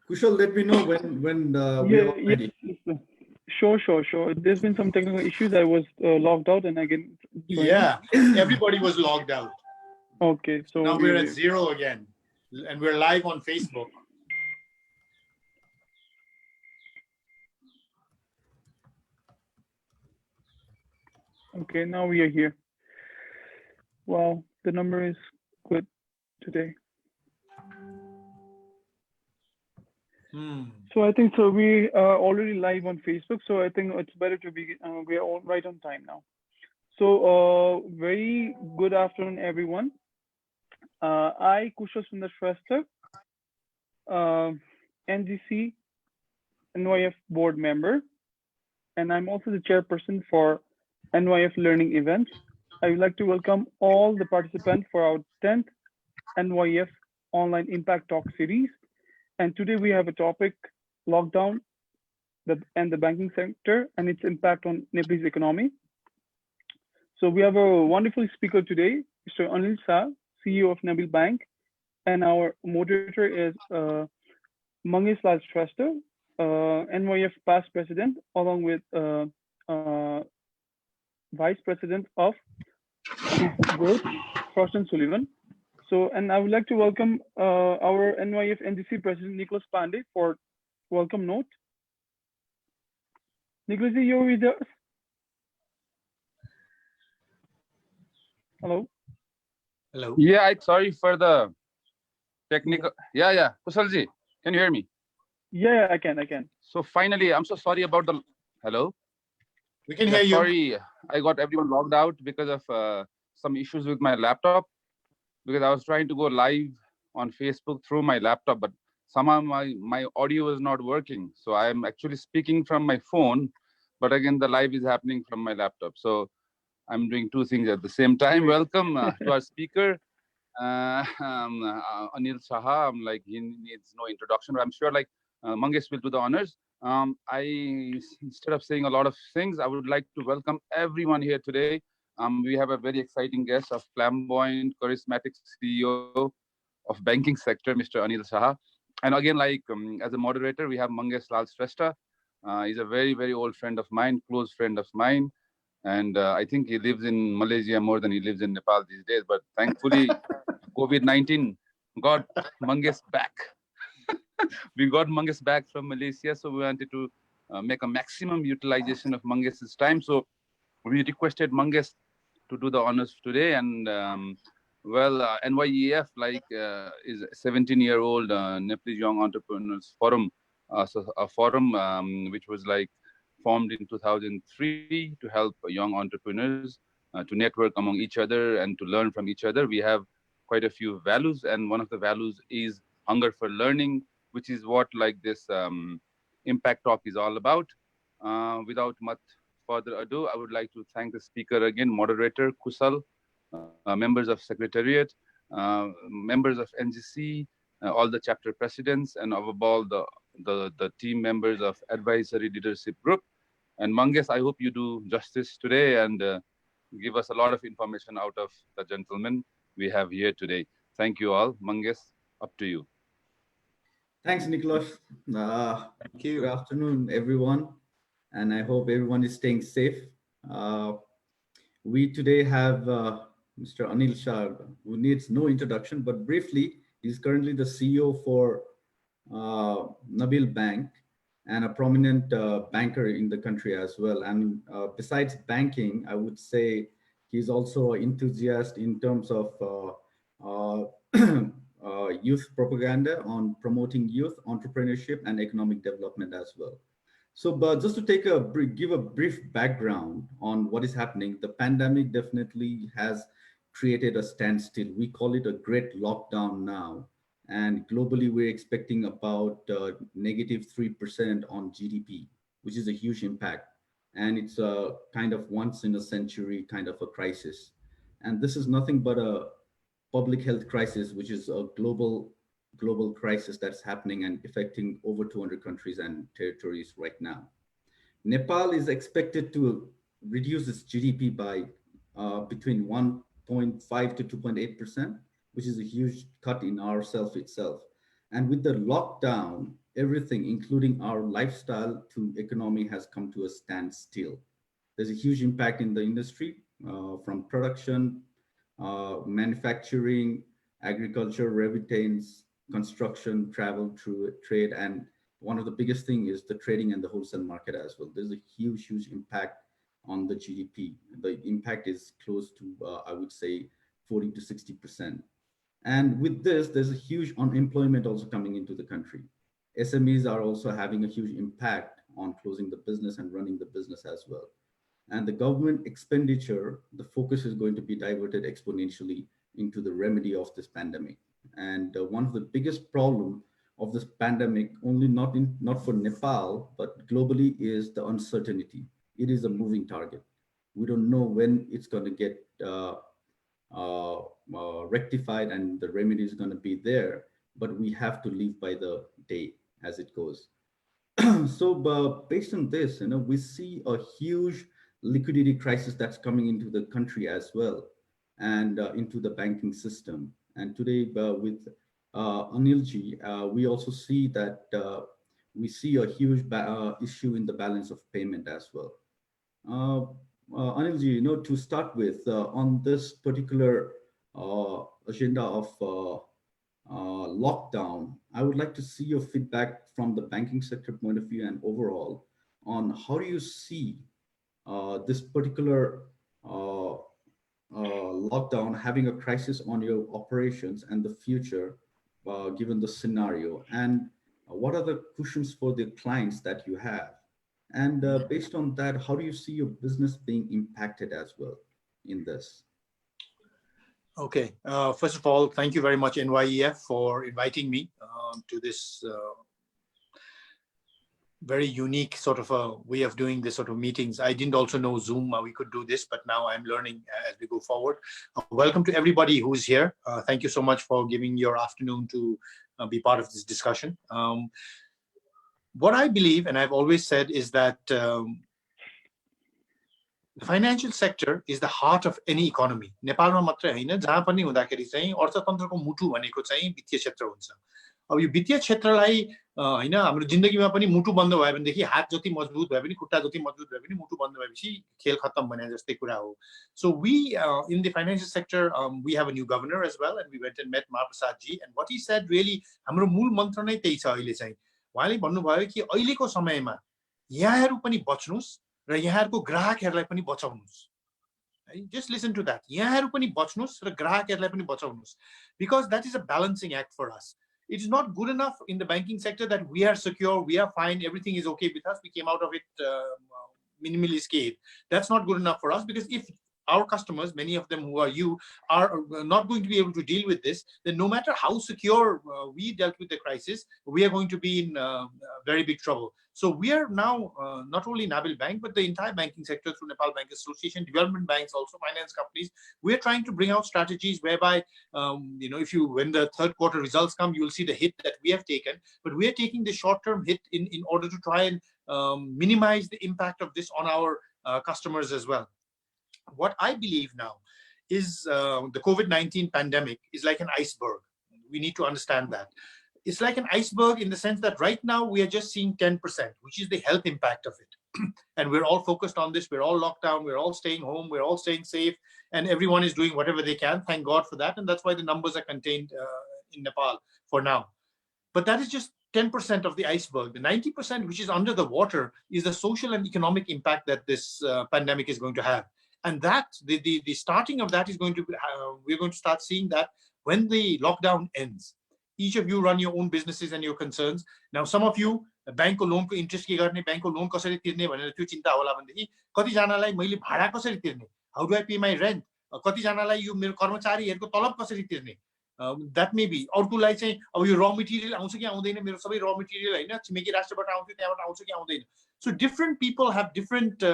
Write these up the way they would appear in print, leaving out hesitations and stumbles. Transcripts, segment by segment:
Kushal, let me know when we Yeah, are yes, ready. yes, sir. Sure. There's been some technical issues. I was logged out and again joined in. Yeah, everybody was logged out. Okay, So so now we're at we zero again, and we're live on Facebook. okay, now we are here. Wow, the number is good today. Hmm. So I think so we are already live on Facebook, so I think it's better to be we are all right on time now. So very good afternoon, everyone. I Kushal Sundar Shrestha, uh, NGC NYF board member, and I'm also the chairperson for NYF Learning Events. I would like to welcome all the participants for our 10th NYF Online Impact Talk series. And today we have a topic, lockdown and the banking sector and its impact on Nepalese economy. So we have a wonderful speaker today, Mr. Anil Shah, CEO of Nabil Bank, and our moderator is Mangesh Lal Shrestha, NYF past president, along with uh, vice president of his growth, Thorsten Sullivan. So, and I would like to welcome our NYF NGC president, Nicholas Pandey, for welcome note. Nicholas, you're with us? Hello? Hello. Yeah, sorry for the technical. Yeah. Kusalji, can you hear me? Yeah, I can. So finally, I'm so sorry about the. Hello. We can Yeah, hear you. sorry, I got everyone logged out because of some issues with my laptop. Because I was trying to go live on Facebook through my laptop, but somehow my audio is not working. So I am actually speaking from my phone, but again the live is happening from my laptop. So I'm doing two things at the same time. Welcome to our speaker, Anil Shah. Like he needs no introduction, but I'm sure like Mangesh will do the honors. Instead of saying a lot of things, I would like to welcome everyone here today. We have a very exciting guest of flamboyant, charismatic CEO of banking sector, Mr. Anil Shah. And again, like as a moderator, we have Mangesh Lal Shrestha. He's a very old friend of mine, close friend of mine, and I think he lives in Malaysia more than he lives in Nepal these days. But thankfully, COVID-19 got Mangesh back. We got Mangesh back from Malaysia, so we wanted to make a maximum utilization of Mangesh's time. So we requested Mangesh to do the honors today, and NYEF is a 17-year-old Nepalese Young Entrepreneurs Forum, so a forum which was like formed in 2003 to help young entrepreneurs to network among each other and to learn from each other. We have quite a few values, and one of the values is hunger for learning, which is what like this impact talk is all about. Without much further ado, I would like to thank the speaker again, moderator Kusal, members of Secretariat, members of NGC, all the chapter presidents, and above all the team members of Advisory Leadership Group. And Mangesh, I hope you do justice today and give us a lot of information out of the gentlemen we have here today. Thank you all. Mangesh, up to you. Thanks, Nicholas. Thank Good you. afternoon, everyone, and I hope everyone is staying safe. Uh, we today have Mr. Anil Shah, who needs no introduction, but briefly, he's currently the CEO for Nabil Bank and a prominent banker in the country as well. And besides banking, I would say he's also an enthusiast in terms of youth propaganda on promoting youth entrepreneurship and economic development as well. So, but just to give a brief background on what is happening, the pandemic definitely has created a standstill. We call it a great lockdown now, and globally we're expecting about -3% on GDP, which is a huge impact, and it's a kind of once in a century kind of a crisis, and this is nothing but a public health crisis, which is a global crisis that's happening and affecting over 200 countries and territories right now. Nepal is expected to reduce its GDP by between 1.5 to 2.8%, which is a huge cut in ourself itself. And with the lockdown, everything, including our lifestyle to economy, has come to a standstill. There's a huge impact in the industry, from production, manufacturing, agriculture, remittance, construction, travel, trade, and one of the biggest thing is the trading and the wholesale market as well. There's a huge, huge impact on the GDP. The impact is close to, I would say, 40 to 60%. And with this, there's a huge unemployment also coming into the country. SMEs are also having a huge impact on closing the business and running the business as well. And the government expenditure, the focus is going to be diverted exponentially into the remedy of this pandemic. And one of the biggest problem of this pandemic, only not for Nepal, but globally, is the uncertainty. It is a moving target. We don't know when it's going to get rectified and the remedy is going to be there, but we have to live by the day as it goes. So based on this, we see a huge liquidity crisis that's coming into the country as well, and into the banking system. And today, with Anilji, we also see that we see a huge issue in the balance of payment as well. Uh, Anilji, to start with, on this particular agenda of lockdown, I would like to see your feedback from the banking sector point of view and overall on how do you see this particular lockdown having a crisis on your operations and the future, given the scenario, and what are the cushions for the clients that you have? And based on that, how do you see your business being impacted as well in this? Okay. First of all, thank you very much, NYEF, for inviting me to this very unique sort of a way of doing this sort of meetings. I didn't also know Zoom, we could do this, but now I'm learning as we go forward. Welcome to everybody who's here. Thank you so much for giving your afternoon to be part of this discussion. What I believe, and I've always said, is that the financial sector is the heart of any economy. नेपालमा मात्रै हैन, जहाँ पनि हुँदाखेरि चाहिँ अर्थतन्त्रको मुटु भनेको चाहिँ वित्तीय क्षेत्र हुन्छ। अब यो वित्तीय क्षेत्रलाई हैन, हाम्रो जिन्दगीमा पनि मुटु बन्द भयो भनेदेखि हात जति मजबुत भए पनि, खुट्टा जति मजबुत भए पनि, मुटु बन्द भएपछि खेल खत्तम भने जस्तै कुरा हो. So we in the financial sector, we have a new governor as well, and we went and met Mahaprasad ji, and what he said really, हाम्रो मूल मन्त्र नै त्यही छ अहिले चाहिँ. उहाँले भन्नुभयो कि अहिलेको समयमा यहाँहरु पनि बच्नुस् र यहाँहरुको ग्राहकहरुलाई पनि बचाउनुस्. Just listen to that. यहाँहरु पनि बच्नुस् र ग्राहकहरुलाई पनि बचाउनुस्, because that is a balancing act for us. It is not good enough in the banking sector that we are secure, we are fine, everything is okay with us, we came out of it minimally scathed. That's not good enough for us, because if our customers, many of them who are you, are not going to be able to deal with this, then no matter how secure we dealt with the crisis, we are going to be in very big trouble. So we are now, not only Nabil Bank, but the entire banking sector through Nepal Bank Association, development banks, also finance companies, we are trying to bring out strategies whereby, when the third quarter results come, you will see the hit that we have taken, but we are taking the short-term hit in order to try and minimize the impact of this on our customers as well. What I believe now is the COVID-19 pandemic is like an iceberg. We need to understand that. It's like an iceberg in the sense that right now we are just seeing 10%, which is the health impact of it. And we're all focused on this. We're all locked down. We're all staying home. We're all staying safe. And everyone is doing whatever they can. Thank God for that. And that's why the numbers are contained in Nepal for now. But that is just 10% of the iceberg. The 90%, which is under the water, is the social and economic impact that this pandemic is going to have. And that, the starting of that is going to be, we're going to start seeing that when the lockdown ends. Each of you run your own businesses and your concerns. Now, some of you, bank ko loan ko interest ke garne, bank ko loan kasari tirne bhanera tyo chinta hola bhanदेखि कति जनालाई मैले भाडा कसरी तिर्ने, how do I pay my rent, कति जनालाई यो मेरो कर्मचारीहरुको तलब कसरी तिर्ने, that may be, अर्कोलाई चाहिँ अब यो raw material आउँछ कि आउँदैन, मेरो सबै raw material हैन छिमेकी राष्ट्रबाट आउँछ त्यहाँबाट आउँछ कि आउँदैन. So different people have different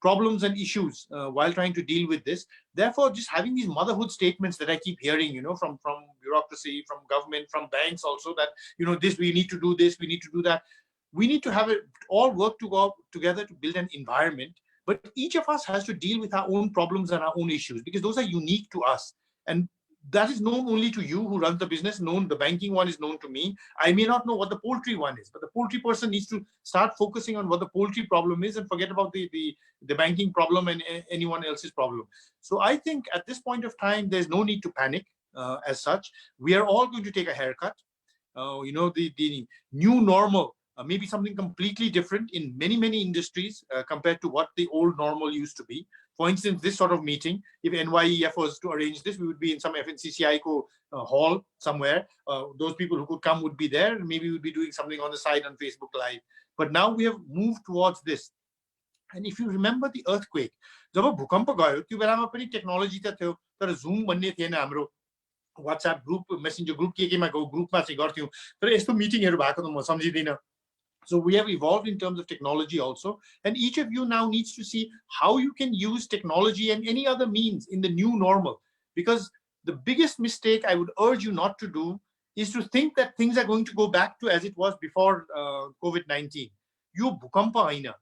problems and issues while trying to deal with this. Therefore, just having these motherhood statements that I keep hearing, from bureaucracy, from government, from banks also, that, this, we need to do this, we need to do that. We need to have it all work to go together to build an environment. But each of us has to deal with our own problems and our own issues, because those are unique to us. And that is known only to you who runs the business. The banking one is known to me. I may not know what the poultry one is, but the poultry person needs to start focusing on what the poultry problem is and forget about the banking problem and anyone else's problem. So I think at this point of time, there's no need to panic as such. We are all going to take a haircut. The new normal, maybe something completely different in many industries compared to what the old normal used to be. For instance, this sort of meeting, if NYEF was to arrange this, we would be in some FNCCI hall somewhere. Those people who could come would be there. Maybe we would be doing something on the side on Facebook Live. But now we have moved towards this. And if you remember the earthquake, जब भूकम्प गयो त्यो बेलामा पनि technology त थियो तर जुम भन्ने थिएन हाम्रो WhatsApp group, messenger group केमा ग्रुपमा चाहिँ गर्थ्यौं तर यस्तो मिटिङहरु भएको त म सम्झिदिन. So we have evolved in terms of technology also, and each of you now needs to see how you can use technology and any other means in the new normal. Because the biggest mistake I would urge you not to do is to think that things are going to go back to as it was before COVID-19. यो भूकम्प हैन.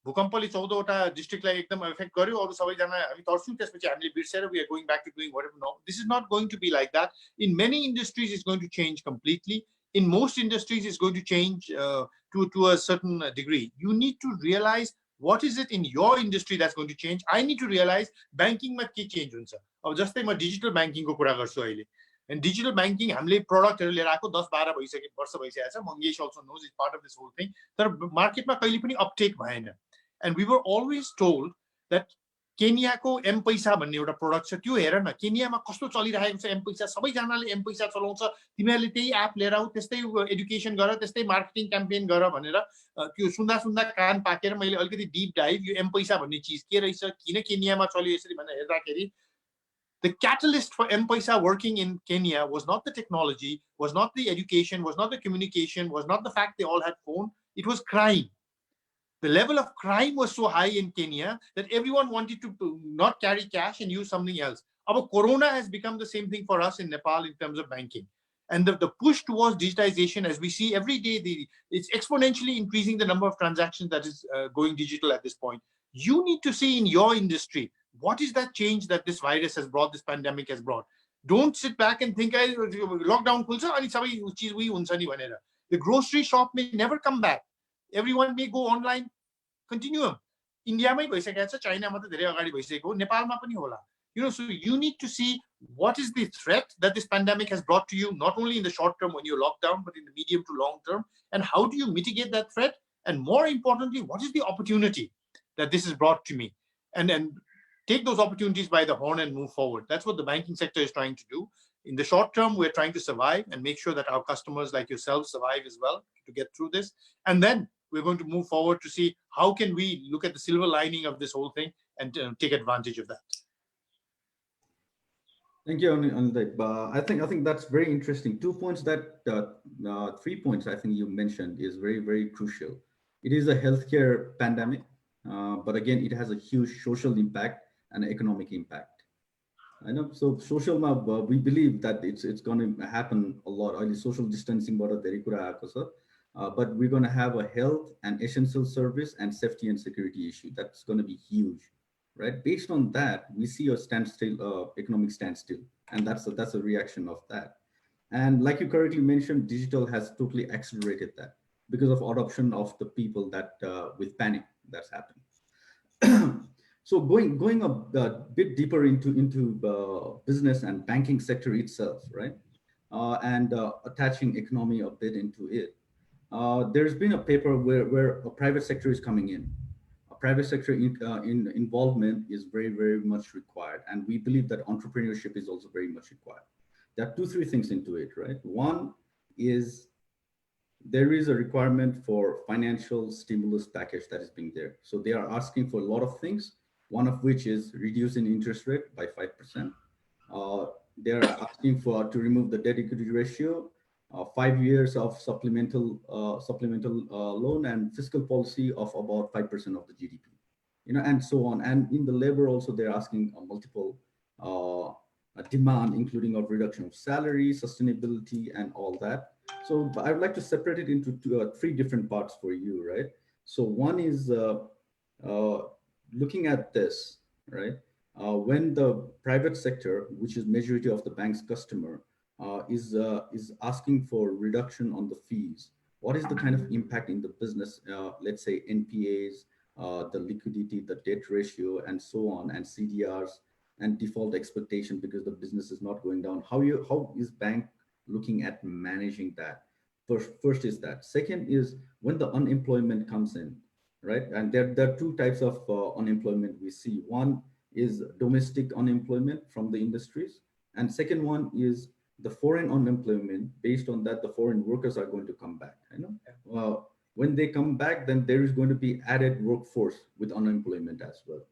भूकम्पले 14 वटा डिस्ट्रिक्टलाई एकदम effect गर्यो. अरु सबैजना हामी तर्स्यौं, त्यसपछि हामीले बिर्सेर we are going back to doing whatever. No, this is not going to be like that. In many industries, it's going to change completely. In most industries, it's going to change to a certain degree. You need to realize what is it in your industry that's going to change. I need to realize banking ma ke change huncha. अब जस्तै म digital banking को कुरा गर्छु अहिले. And digital banking, हामीले प्रोडक्टहरु लिएर आएको 10-12 वर्ष भइसकेको छ. Mangesh also knows it's part of this whole thing. तर मार्केटमा कहिले पनि अपटेक भएन. And we were always told that केनियाको एम पैसा भन्ने एउटा प्रोडक्ट छ, त्यो हेर न केनियामा कस्तो चलिरहेको छ एम पैसा, सबैजनाले एम पैसा चलाउँछ, तिमीहरूले त्यही एप लिएर आऊ, त्यस्तै एजुकेसन गर, त्यस्तै मार्केटिङ क्याम्पेन गर भनेर त्यो सुन्दा सुन्दा कान पाकेर मैले अलिकति डीप डाइभ यो एम पैसा भन्ने चीज के रहेछ, किन केनियामा चल्यो यसरी भनेर हेर्दाखेरि the catalyst for M-Paisa working in Kenya was not the technology, was not the education, was not the communication, was not the fact they all had phone, it was crime. The level of crime was so high in Kenya that everyone wanted to not carry cash and use something else. Our Corona has become the same thing for us in Nepal in terms of banking. And the push towards digitization, as we see every day, it's exponentially increasing the number of transactions that is going digital at this point. You need to see in your industry, what is that change that this virus has brought, this pandemic has brought? Don't sit back and think, lockdown khulcha ani sabai cheez hui huncha ni bhanera. The grocery shop may never come back. Everyone may go online. Continuum. India mai bhaisakeko cha, China ma ta धेरै अगाडि भइसकेको, नेपालमा पनि होला. So you need to see what is the threat that this pandemic has brought to you, not only in the short term when you're locked down, but in the medium to long term, and how do you mitigate that threat? And more importantly, what is the opportunity that this has brought to me? And take those opportunities by the horn and move forward. That's what the banking sector is trying to do. In the short term, we're trying to survive and make sure that our customers like yourselves survive as well to get through this. And then we're going to move forward to see how can we look at the silver lining of this whole thing and take advantage of that. Thank you, Anil. I think that's very interesting. 2 points that 3 points I think you mentioned is very, very crucial. It is a healthcare pandemic, but again, it has a huge social impact and economic impact. I know. So social, we believe that it's going to happen a lot. Only social distancing, but we're going to have a health and essential service and safety and security issue. That's going to be huge, right? Based on that, we see a standstill, economic standstill, and that's a reaction of that. And like you correctly mentioned, digital has totally accelerated that because of adoption of the people that with panic that's happened. So going a bit deeper into business and banking sector itself, right? And attaching economy a bit into it. There's been a paper where a private sector is coming in. A private sector involvement is very, very much required. And we believe that entrepreneurship is also very much required. There are 2-3 things into it, right? One is there is a requirement for financial stimulus package that is being there. So they are asking for a lot of things, one of which is reducing interest rate by 5%. They're asking to remove the debt equity ratio, 5 years of supplemental loan, and fiscal policy of about 5% of the GDP, and so on. And in the labor also, they're asking a multiple demand, including of reduction of salary, sustainability, and all that. So I would like to separate it into 3 different parts for you, right? So one is looking at this, right? when the private sector, which is majority of the bank's customer, is asking for reduction on the fees, what is the kind of impact in the business? Let's say NPAs, the liquidity, the debt ratio, and so on, and CDRs and default expectation because the business is not going down. How is bank looking at managing that? First is that. Second is when the unemployment comes in, right? And there are two types of unemployment we see. One is domestic unemployment from the industries, and second one is the foreign unemployment. Based on that, the foreign workers are going to come back. When they come back, then there is going to be added workforce with unemployment as well,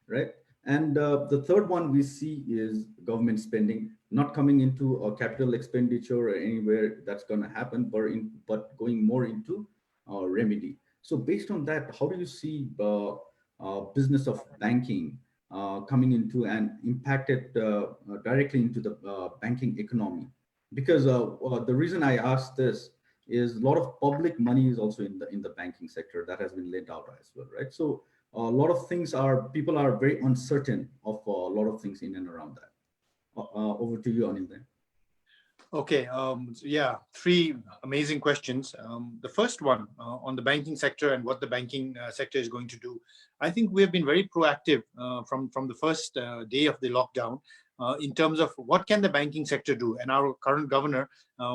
right? And the third one we see is government spending not coming into a capital expenditure or anywhere that's going to happen, but going more into remedy. So based on that, how do you see business of banking coming into and impacted directly into the banking economy? Because the reason I asked this is a lot of public money is also in the banking sector that has been laid out as well, right? So a lot of things are people are very uncertain of a lot of things in and around that. Over to you, Anil. Then. Okay, yeah, three amazing questions. The first one on the banking sector and what the banking sector is going to do. I think we have been very proactive from the first day of the lockdown in terms of what can the banking sector do. And our current governor, he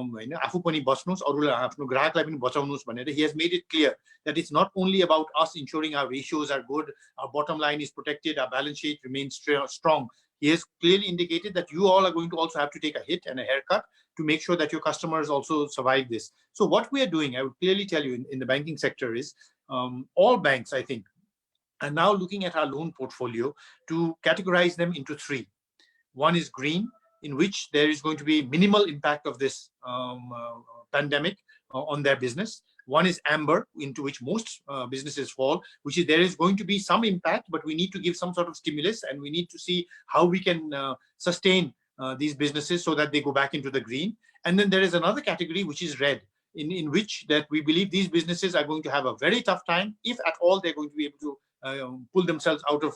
has made it clear that it's not only about us ensuring our ratios are good, our bottom line is protected, our balance sheet remains strong. He has clearly indicated that you all are going to also have to take a hit and a haircut to make sure that your customers also survive this. So what we are doing, I would clearly tell you in the banking sector is all banks, I think, are now looking at our loan portfolio to categorize them into three. One is green, in which there is going to be minimal impact of this pandemic on their business. One is amber, into which most businesses fall, which is there is going to be some impact, but we need to give some sort of stimulus, and we need to see how we can sustain these businesses so that they go back into the green. And then there is another category, which is red, in which that we believe these businesses are going to have a very tough time, if at all they're going to be able to pull themselves out of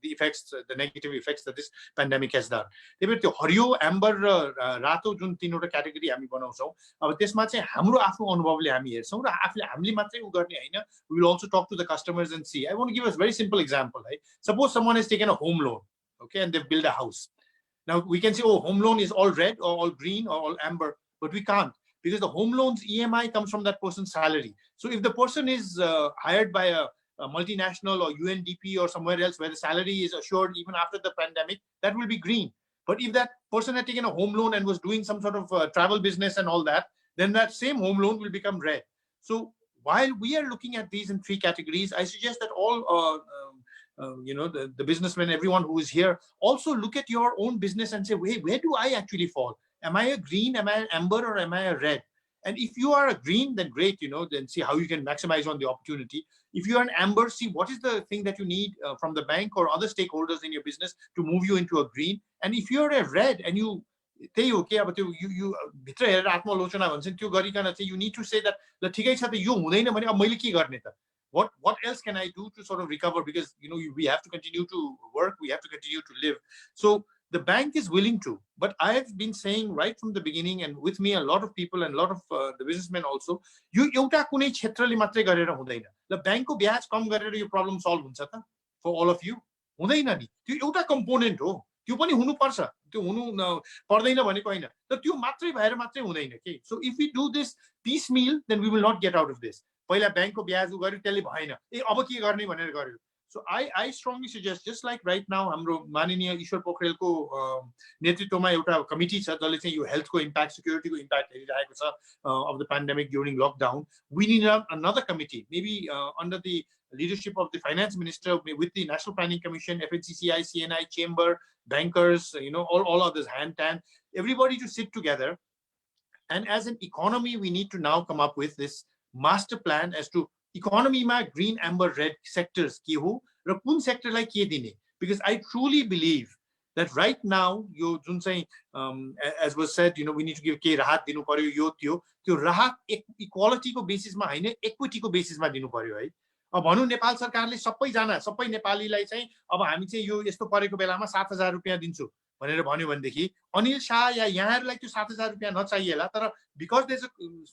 the effects, the negative effects that this pandemic has done. हरियो amber र रातो जुन तीनवटा category हामी बनाउँछौँ, अब त्यसमा चाहिँ हाम्रो आफ्नो अनुभवले हामी हेर्छौँ र हामीले मात्रै उ गर्ने हैन. We will also talk to the customers and see. I want to give a very simple example. Right? Suppose someone has taken a home loan, okay, and they've built a house. Now we can say, oh, home loan is all red or all green or all amber, but we can't, because the home loan's EMI comes from that person's salary. So if the person is hired by a multinational or UNDP or somewhere else where the salary is assured even after the pandemic, that will be green. But if that person had taken a home loan and was doing some sort of travel business and all that, then that same home loan will become red. So while we are looking at these in three categories, I suggest that all the businessmen, everyone who is here, also look at your own business and say, hey, where do I actually fall? Am I a green, am I an amber, or am I a red? And if you are a green, then great, then see how you can maximize on the opportunity. If you are an amber, see what is the thing that you need from the bank or other stakeholders in your business to move you into a green. And if you're a red and you okay, but you need to say that what else can I do to sort of recover, because we have to continue to work, we have to continue to live. So the bank is willing to, but I have been saying right from the beginning, and with me a lot of people and a lot of the businessmen also, you एउटा कुनै क्षेत्रले मात्रै गरेर हुँदैन. ल बैंकको ब्याज कम गरेर यो problem solve हुन्छ त for all of you? हुँदैन नि. त्यो एउटा कम्पोनेन्ट हो, त्यो पनि हुनु पर्छ, त्यो हुनु पर्दैन भनेको हैन, तर त्यो मात्रै भएर मात्रै हुँदैन के. So if we do this piecemeal, then we will not get out of this. पहिला बैंकको ब्याज गर्यो त्यसले भएन, ए अब के गर्ने भनेर गर्यो. So I strongly suggest, just like right now, हाम्रो माननीय ईश्वर पोखरेलको नेतृत्वमा एउटा कमिटी छ जसले चाहिँ यो हेल्थको इम्प्याक्ट, सिक्युरिटीको इम्प्याक्ट हेरिरहेको छ of the pandemic during lockdown. We need another committee, maybe under the leadership of the finance minister, with the National Planning Commission, FNCCI, CNI, Chamber, bankers, all others, hand, everybody to sit together. And as an economy, we need to now come up with this master plan as to economy ma green, amber, red sectors ke ho ra kun sector lai ke dine. Because I truly believe that right now, as was said, we need to give ke rahat dinu paryo yo tyo rahat equality ko basis ma haine, equity ko basis ma dinu paryo hai. अब भनौँ नेपाल सरकारले सबै नेपालीलाई चाहिँ अब हामी चाहिँ यो यस्तो परेको बेलामा 7,000 रुपियाँ दिन्छु भनेर भन्यो भनेदेखि अनिल शाह या यहाँहरूलाई त्यो 7,000 रुपियाँ नचाहिएला, तर because there's a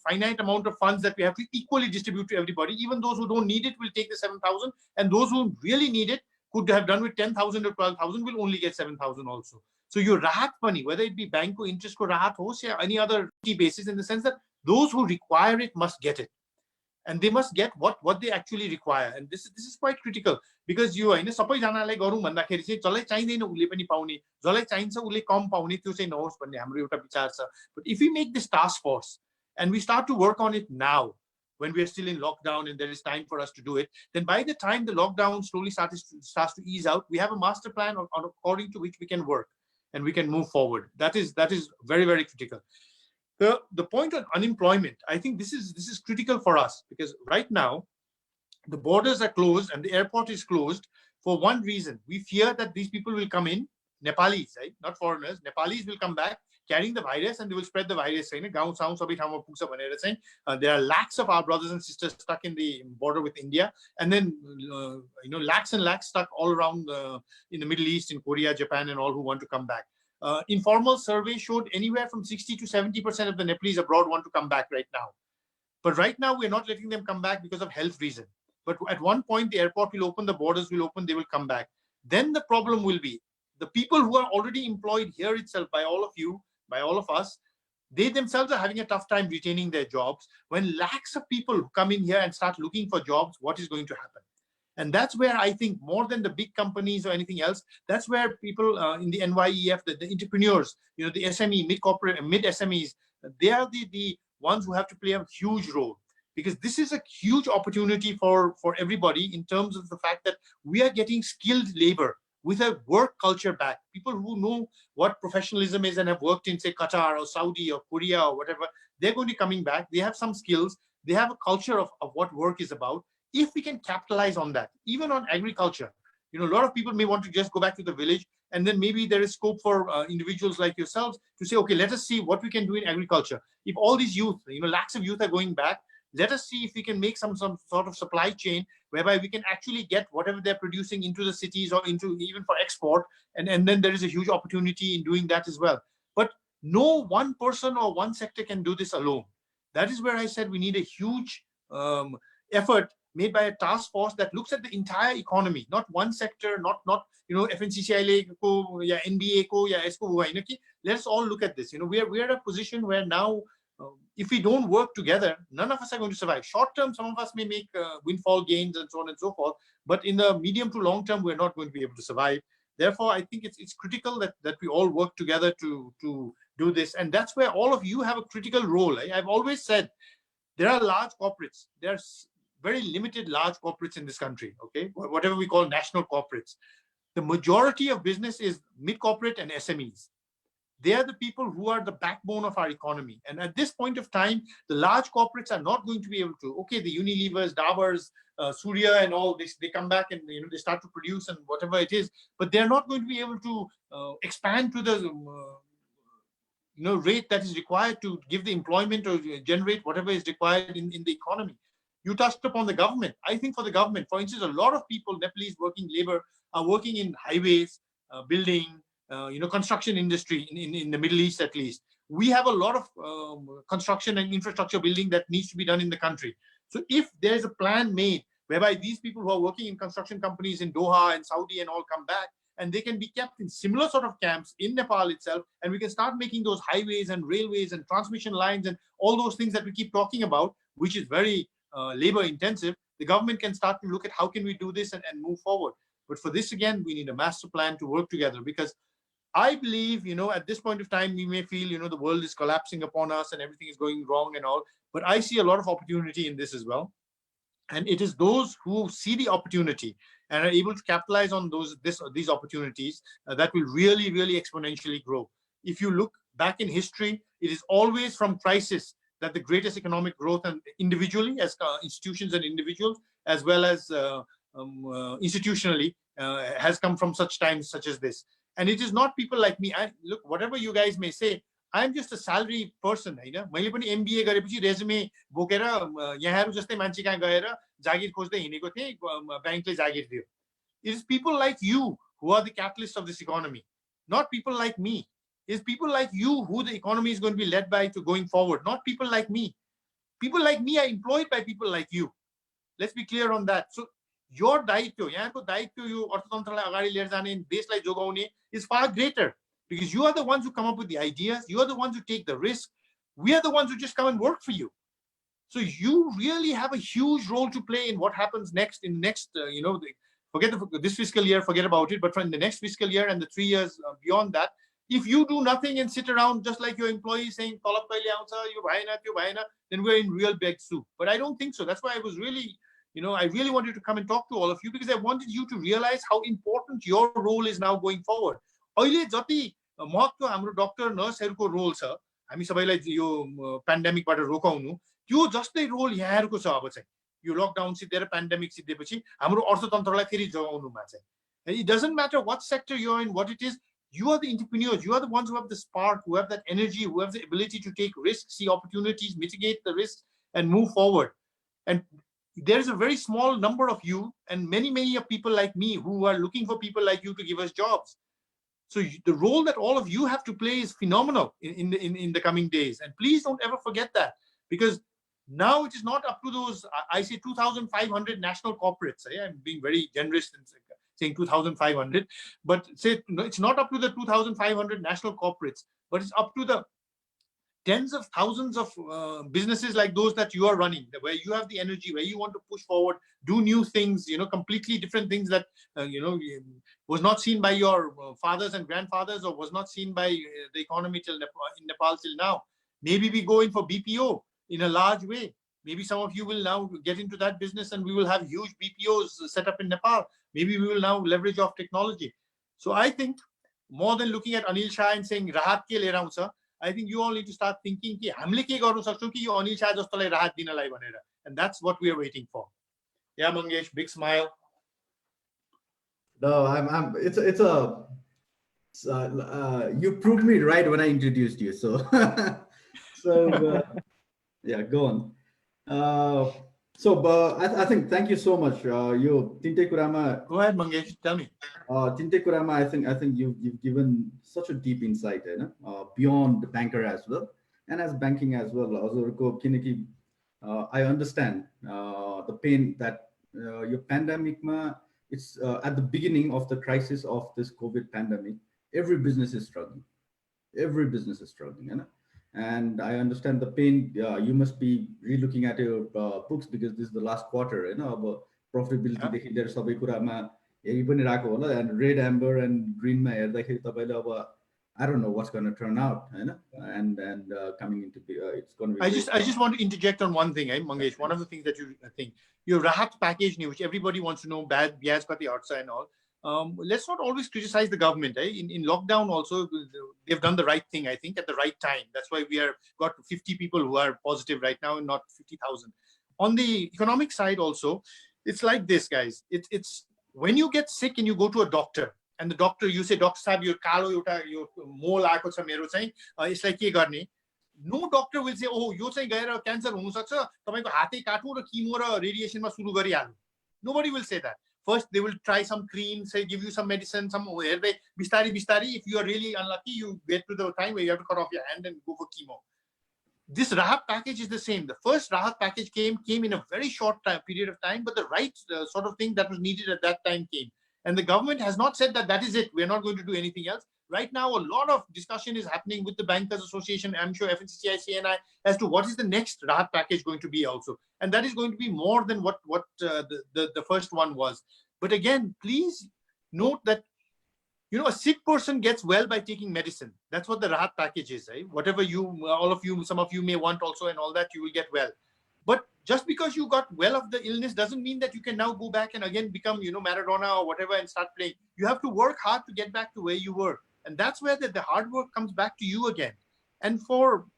finite amount of funds that we have to equally distribute to everybody, even those who don't need it will take the 7,000, and those who really need it could have done with 10,000 or 12,000 will only get 7,000 also. So your rahat money, whether it be bank ko interest ko rahat ho or any other basis, in the sense that those who require it must get it. And they must get what they actually require. And this is quite critical, because you हैन सबैजनालाई गरौँ भन्दाखेरि चाहिँ जसलाई चाहिँदैन उले पनि पाउने, जसलाई चाहिन्छ उले कम पाउने, त्यो चाहिँ नहोस् भन्ने हाम्रो एउटा विचार छ. But if we make this task force and we start to work on it now, when we are still in lockdown and there is time for us to do it, then by the time the lockdown slowly starts to ease out, we have a master plan according to which we can work and we can move forward. That is very, very critical. The point on unemployment, I think this is critical for us, because right now the borders are closed and the airport is closed for one reason. We fear that these people will come in, Nepalese, right? Not foreigners. Nepalese will come back carrying the virus and they will spread the virus. There are lakhs of our brothers and sisters stuck in the border with India, and then lakhs and lakhs stuck all around in the Middle East, in Korea, Japan, and all who want to come back. Informal survey showed anywhere from 60 to 70% of the Nepalese abroad want to come back right now. But right now, we're not letting them come back because of health reason. But at one point, the airport will open, the borders will open, they will come back. Then the problem will be the people who are already employed here itself by all of you, by all of us, they themselves are having a tough time retaining their jobs. When lakhs of people come in here and start looking for jobs, what is going to happen? And that's where I think, more than the big companies or anything else, that's where people in the NYEF, the entrepreneurs, the SME, mid-corporate, mid-SMEs, they are the ones who have to play a huge role. Because this is a huge opportunity for everybody, in terms of the fact that we are getting skilled labor with a work culture back. People who know what professionalism is and have worked in, say, Qatar or Saudi or Korea or whatever, they're going to be coming back. They have some skills. They have a culture of what work is about. If we can capitalize on that, even on agriculture, a lot of people may want to just go back to the village, and then maybe there is scope for individuals like yourselves to say, okay, let us see what we can do in agriculture. If all these youth, lakhs of youth are going back, let us see if we can make some sort of supply chain whereby we can actually get whatever they're producing into the cities or into even for export. And then there is a huge opportunity in doing that as well. But no one person or one sector can do this alone. That is where I said we need a huge effort made by a task force that looks at the entire economy, not one sector, not FNCCILA ko ya NBA ko ya esko hua haina ki. Let's all look at this. We are at a position where now, if we don't work together, none of us are going to survive. Short term, some of us may make windfall gains and so on and so forth, but in the medium to long term, we're not going to be able to survive. Therefore, I think it's critical that we all work together to do this, and that's where all of you have a critical role. I've always said there are large corporates. There's very limited large corporates in this country. Okay, whatever we call national corporates. The majority of business is mid-corporate and SMEs. They are the people who are the backbone of our economy. And at this point of time, the large corporates are not going to be able to, okay, the Unilevers, Daburs, Surya and all this, they come back and they start to produce and whatever it is, but they're not going to be able to expand to the rate that is required to give the employment or generate whatever is required in the economy. You touched upon the government. I think for the government, for instance, a lot of people, Nepalese working labor, are working in highways, building, construction industry in the Middle East, at least. We have a lot of construction and infrastructure building that needs to be done in the country. So if there's a plan made whereby these people who are working in construction companies in Doha and Saudi and all come back, and they can be kept in similar sort of camps in Nepal itself, and we can start making those highways and railways and transmission lines and all those things that we keep talking about, which is very labor intensive, the government can start to look at how can we do this and move forward. But for this, again, we need a master plan to work together, because I believe, at this point of time, we may feel, the world is collapsing upon us and everything is going wrong and all, but I see a lot of opportunity in this as well. And it is those who see the opportunity and are able to capitalize on these opportunities that will really, really exponentially grow. If you look back in history, it is always from crisis that the greatest economic growth, and individually as institutions and individuals, as well as institutionally, has come from such times such as this. And it is not people like me. Look, whatever you guys may say, I am just a salary person, होइन. मैले पनि MBA गरेपछि resume बोकेर यहाँहरु जस्तै मान्छे कहाँ गएर जागिर खोज्दै हिँडेको थिएँ, बैंकले जागिर दियो. It is people like you who are the catalyst of this economy, not people like me. It is people like you who the economy is going to be led by to going forward, not people like me. People like me are employed by people like you. Let's be clear on that. So your daityo, यहाँको दायित्व यो अर्थतन्त्रलाई अगाडि लिएर जाने, देशलाई जोगाउने is far greater, because you are the ones who come up with the ideas, you are the ones who take the risk. We are the ones who just come and work for you. So you really have a huge role to play in what happens next in next, forget this fiscal year, forget about it, but from the next fiscal year and the 3 years beyond that, if you do nothing and sit around just like your employees saying, then we're in real big soup. But I don't think so. That's why I was really, I really wanted to come and talk to all of you, because I wanted you to realize how important your role is now going forward. अहिले जति महत्त्व हाम्रो doctor नर्सहरुको role छ, हामी सबैलाई यो पेन्डेमिकबाट रोकाउनु, त्यो जस्तै role यहाँहरुको छ अब चाहिँ. यो लकडाउन सिद्धिएर पेन्डेमिक सिद्धिएपछि हाम्रो अर्थतन्त्रलाई फेरि जोगाउनुमा चाहिँ. It doesn't matter what sector you're in, what it is, you are the entrepreneurs, you are the ones who have the spark, who have that energy, who have the ability to take risks, see opportunities, mitigate the risks, and move forward. And there is a very small number of you, and many of people like me who are looking for people like you to give us jobs. So the role that all of you have to play is phenomenal in the coming days. And please don't ever forget that, because now it is not up to those, I say 2,500 national corporates. I'm being very generous in saying 2,500, but say it's not up to the 2,500 national corporates, but it's up to the tens of thousands of businesses like those that you are running, where you have the energy, where you want to push forward, do new things, completely different things that, was not seen by your fathers and grandfathers, or was not seen by the economy in Nepal till now. Maybe we go in for BPO in a large way. Maybe some of you will now get into that business, and we will have huge BPOs set up in Nepal. Maybe we will now leverage off technology. So I think more than looking at Anil Shah and saying rahat ke lera huncha, I think you all need to start thinking कि हामीले के गर्नु सक्छौं कि यो अनिल शाह जस्तोलाई राहत दिनलाई भनेर. And that's what we are waiting for. Yeah, Mangesh, big smile. No, you proved me right when I introduced you. So, yeah, go on. I think thank you so much. You Tinte Kurama. Go ahead, Mangesh. Tell me. Tinte Kurama, I think you've given such a deep insight, beyond the banker as well, and as banking as well. I understand the pain that your pandemic it's at the beginning of the crisis of this COVID pandemic. Every business is struggling. And I understand the pain. You must be re-looking at your books, because this is the last quarter, about profitability. There's and red, amber, and green. I don't know what's going to turn out, and coming into it's going to be. I just want to interject on one thing, Mangesh. One of the things that you think your rahat package, which everybody wants to know, bad bias got the outside and all. Let's not always criticize the government. In lockdown also, they've done the right thing, I think, at the right time. That's why we have got 50 people who are positive right now and not 50,000. On the economic side also, it's like this, guys. It's when you get sick and you go to a doctor, and the doctor, you say, Doctor Sahab, your kalo, your mole aako cha mero chahi, it's like ke garne. No doctor will say, oh, yo chahi gaera cancer hunu sakcha, tapaiko hatai katu ra chemo ra radiation ma suru garihalu. Nobody will say that. First, they will try some cream, say, give you some medicine, some bistari. If you are really unlucky, you get to the time where you have to cut off your hand and go for chemo. This rahat package is the same. The first rahat package came in a very short period of time, but the right sort of thing that was needed at that time came. And the government has not said that is it. We're not going to do anything else. Right now, a lot of discussion is happening with the Bankers Association, I'm sure FNCCI, CNI, as to what is the next rahat package going to be also. And that is going to be more than what the first one was. But again, please note that, a sick person gets well by taking medicine. That's what the rahat package is. Right? Whatever all of you, some of you may want also and all that, you will get well. But just because you got well of the illness doesn't mean that you can now go back and again become, Maradona or whatever and start playing. You have to work hard to get back to where you were. And that's where the hard work comes back to you again. And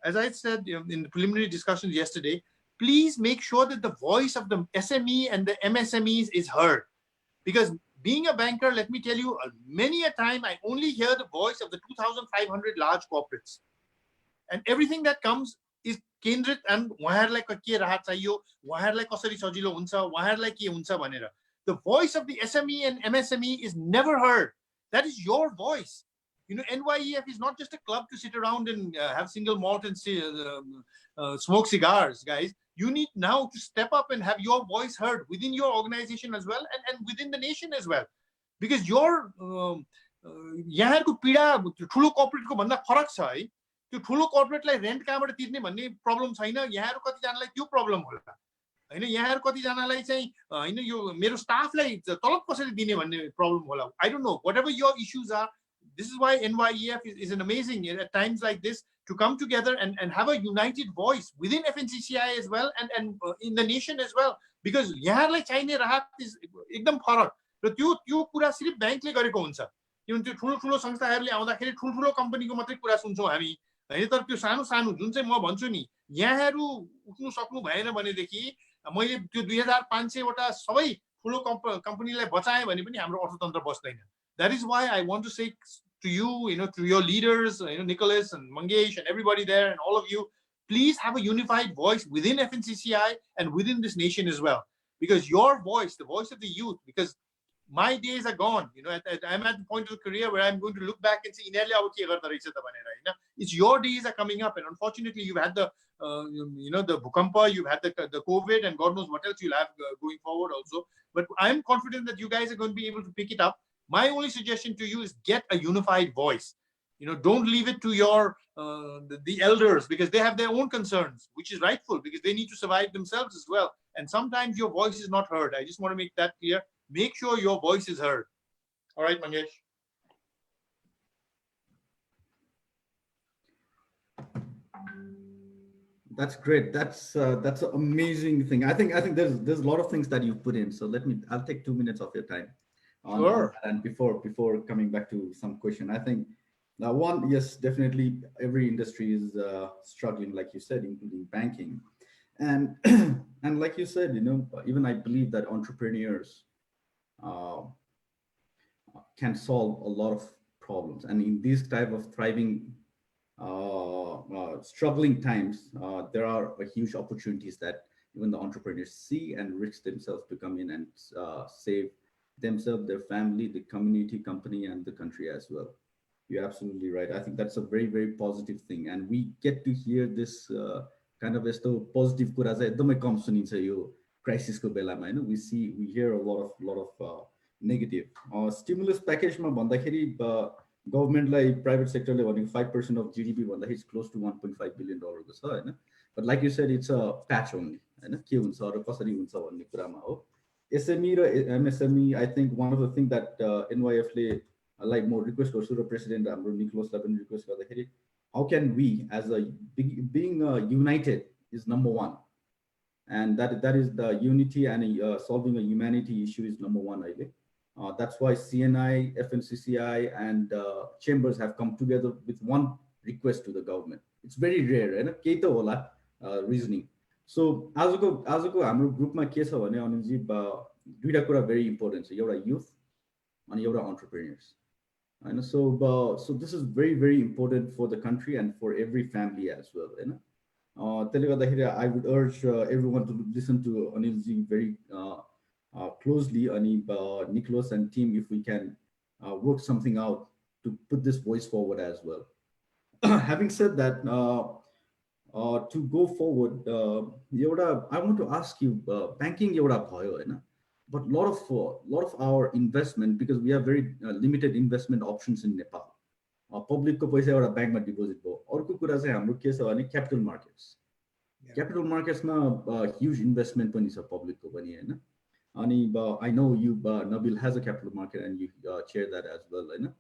as I said in the preliminary discussions yesterday, please make sure that the voice of the SME and the MSMEs is heard. Because being a banker, let me tell you, many a time I only hear the voice of the 2,500 large corporates. And everything that comes is केन्द्रित and उहाँहरूलाई के राहत चाहियो, उहाँहरूलाई कसरी सजिलो हुन्छ, उहाँहरूलाई के हुन्छ भनेर. The voice of the SME and MSME is never heard. That is your voice. You know, NYEF is not just a club to sit around and have single malt and smoke cigars, guys. You need now to step up and have your voice heard within your organization as well, and within the nation as well. Because your यहाँहरुको पीडा ठुलो कर्पोरेटको भन्दा फरक छ है. त्यो ठुलो कर्पोरेटलाई rent कहाँबाट तिर्ने भन्ने प्रब्लम छैन. यहाँहरु कति जनालाई त्यो प्रब्लम होला हैन. यहाँहरु कति जनालाई चाहिँ हैन यो मेरो स्टाफलाई तलब कसरी दिने भन्ने प्रब्लम होला. I don't know, whatever your issues are. This is why NYEF is an amazing at times like this to come together and have a united voice within FNCCI as well and in the nation as well. Because यहाँहरुलाई चाहिने राहत is एकदम फरक र त्यो कुरा सिर्फ बैंकले गरेको हुन्छ. किन त्यो ठुलो संस्थाहरुले आउँदाखेरि ठुलो कम्पनीको मात्रै कुरा सुन्छौं हामी हैन. तर त्यो सानो जुन चाहिँ म भन्छु नि, यहाँहरु उठ्नु सक्नु भएन भनेदेखि मैले त्यो 2500 वटा सबै ठुलो कम्पनीलाई बचाए भने पनि हाम्रो अर्थतन्त्र बस्दैन. That is why I want to say to you, you know, to your leaders, you know, Nicholas and Mangesh and everybody there and all of you, please have a unified voice within FNCCI and within this nation as well. Because your voice, the voice of the youth, because my days are gone. You know, I'm at the point of the career where I'm going to look back and say, it's your days are coming up. And unfortunately, you've had the, you know, the Bhukampa, you've had the COVID, and God knows what else you'll have going forward also. But I'm confident that you guys are going to be able to pick it up. My only suggestion to you is get a unified voice. You know, don't leave it to your the elders, because they have their own concerns, which is rightful because they need to survive themselves as well. And sometimes your voice is not heard. I just want to make that clear. Make sure your voice is heard. All right, Mangesh. That's great. That's an amazing thing. I think there's a lot of things that you've put in. So I'll take 2 minutes of your time. Sure. And before coming back to some question, I think one, yes, definitely every industry is struggling, like you said, including banking, and and like you said, you know, even I believe that entrepreneurs can solve a lot of problems, and in these type of thriving, struggling times, there are huge opportunities that even the entrepreneurs see and risk themselves to come in and save themselves, their family, the community, company, and the country as well. You're absolutely right. I think that's a very, very positive thing, and we get to hear this kind of positive कुरा चाहिँ एकदमै कम सुनिन्छ यो क्राइसिसको बेलामा हैन. We hear a lot of negative. Stimulus package मा भन्दाखेरि गभर्नमेन्टलाई private सेक्टरले भनेको 5% of GDP भन्दाखेरि it's close to $1.5 billion को छ हैन. But like you said, it's a patch only हैन. के हुन्छ र कसरी हुन्छ भन्ने कुरामा हो. SME raw MSME, I think one of the things that NYF ले like more request गर्छु र प्रेसिडेन्ट हाम्रो निकोलसलाई पनि रिक्वेस्ट गर्दाखेरि, how can we as a being united is number one, and that is the unity and solving a humanity issue is number one. That's why CNI, FNCCI, and chambers have come together with one request to the government. It's very rare, and केही त होला reasoning. So आजको हाम्रो ग्रुपमा के छ भने अनिलजी दुईटा कुरा very important छ. एउटा youth अनि एउटा entrepreneurs. And so this is very, very important for the country and for every family as well. I would urge everyone to listen to Anilji very closely, Nicholas and team, if we can work something out to put this voice forward as well. Having said that, to go forward, I want to ask you, banking bhayo, but a lot of our investment, because we have very limited investment options in Nepal. Public ko paisa euta bank ma deposit bho. Arko kura chai hamro ke cha bhane capital markets. Yeah. Capital markets ma huge investment pani cha public ko pani haina. Ani I know you Nabil has a capital market and you chair that as well haina.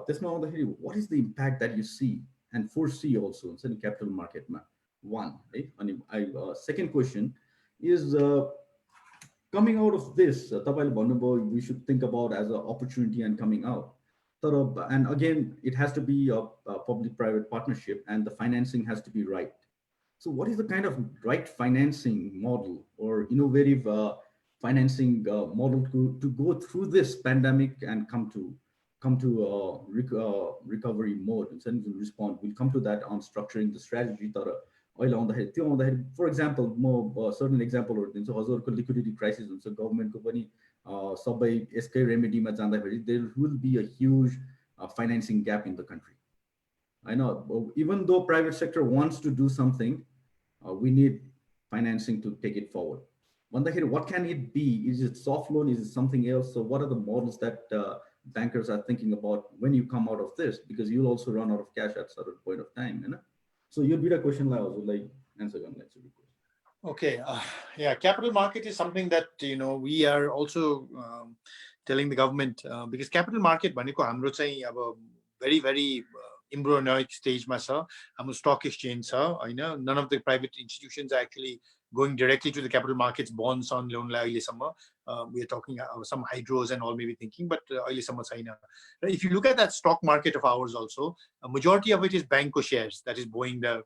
Tesma aउँदाखेरि what is the impact that you see and foresee also in capital market ma? One, right? Ani second question is coming out of this, we should think about as an opportunity and coming out. And again, it has to be a public-private partnership, and the financing has to be right. So what is the kind of right financing model or innovative financing model to go through this pandemic and come to come to recovery mode and then we'll respond. We'll come to that on structuring the strategy. For example, more certain example हजुरको liquidity crisis हुन्छ गभर्मेन्टको पनि सबै यसकै रेमेडीमा जाँदाखेरि there will be a huge financing gap in the country. I know, even though private sector wants to do something, we need financing to take it forward. What can it be? Is it soft loan? Is it something else? So what are the models that bankers are thinking about when you come out of this? Because you'll also run out of cash at a certain point of time. You know? So you'll be the question like answer on that. Okay, yeah, capital market is something that we are also telling the government because capital market भनेको हाम्रो चाहिँ अब very very embryonic stage मा छ. हाम्रो stock exchange छ हैन. None of the private institutions are actually going directly to the capital markets, bonds on loan लाई अहिलेसम्म. We are talking some hydros and all maybe thinking, but अहिलेसम्म छैन. If you look at that stock market of ours also, a majority of it is bank shares that is buying the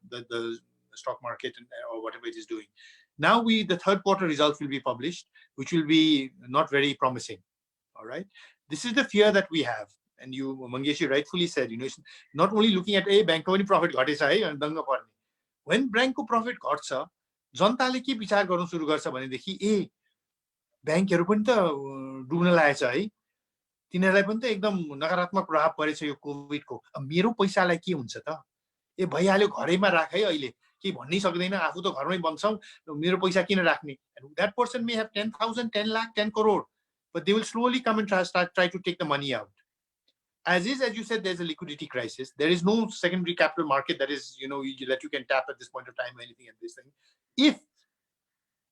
stock market or whatever it is doing. Now the third quarter results will be published, which will be not very promising. All right. This is the fear that we have. And you, Mangeshi, rightfully said, not only looking at a bank profit, when bank profit got sa, जनताले के विचार गर्न सुरु गर्छ भनेदेखि ए बैंकहरु पनि त डुब्न लागेछ है, तिनीहरुलाई पनि त एकदम नकारात्मक प्रभाव परेछ यो कोभिडको. मेरो पैसालाई के हुन्छ त, ए भइहाल्यो घरैमा राख है, अहिले के भन्नै सक्दैन, आफू त घरमै बन्छौ, मेरो पैसा किन राख्ने. And that person may have 10,000, 10 lakh, 10 crore, but they will slowly come and try to take the money out. As you said, there's a liquidity crisis. There is no secondary capital market that is, that you can tap at this point of time or anything at this thing. If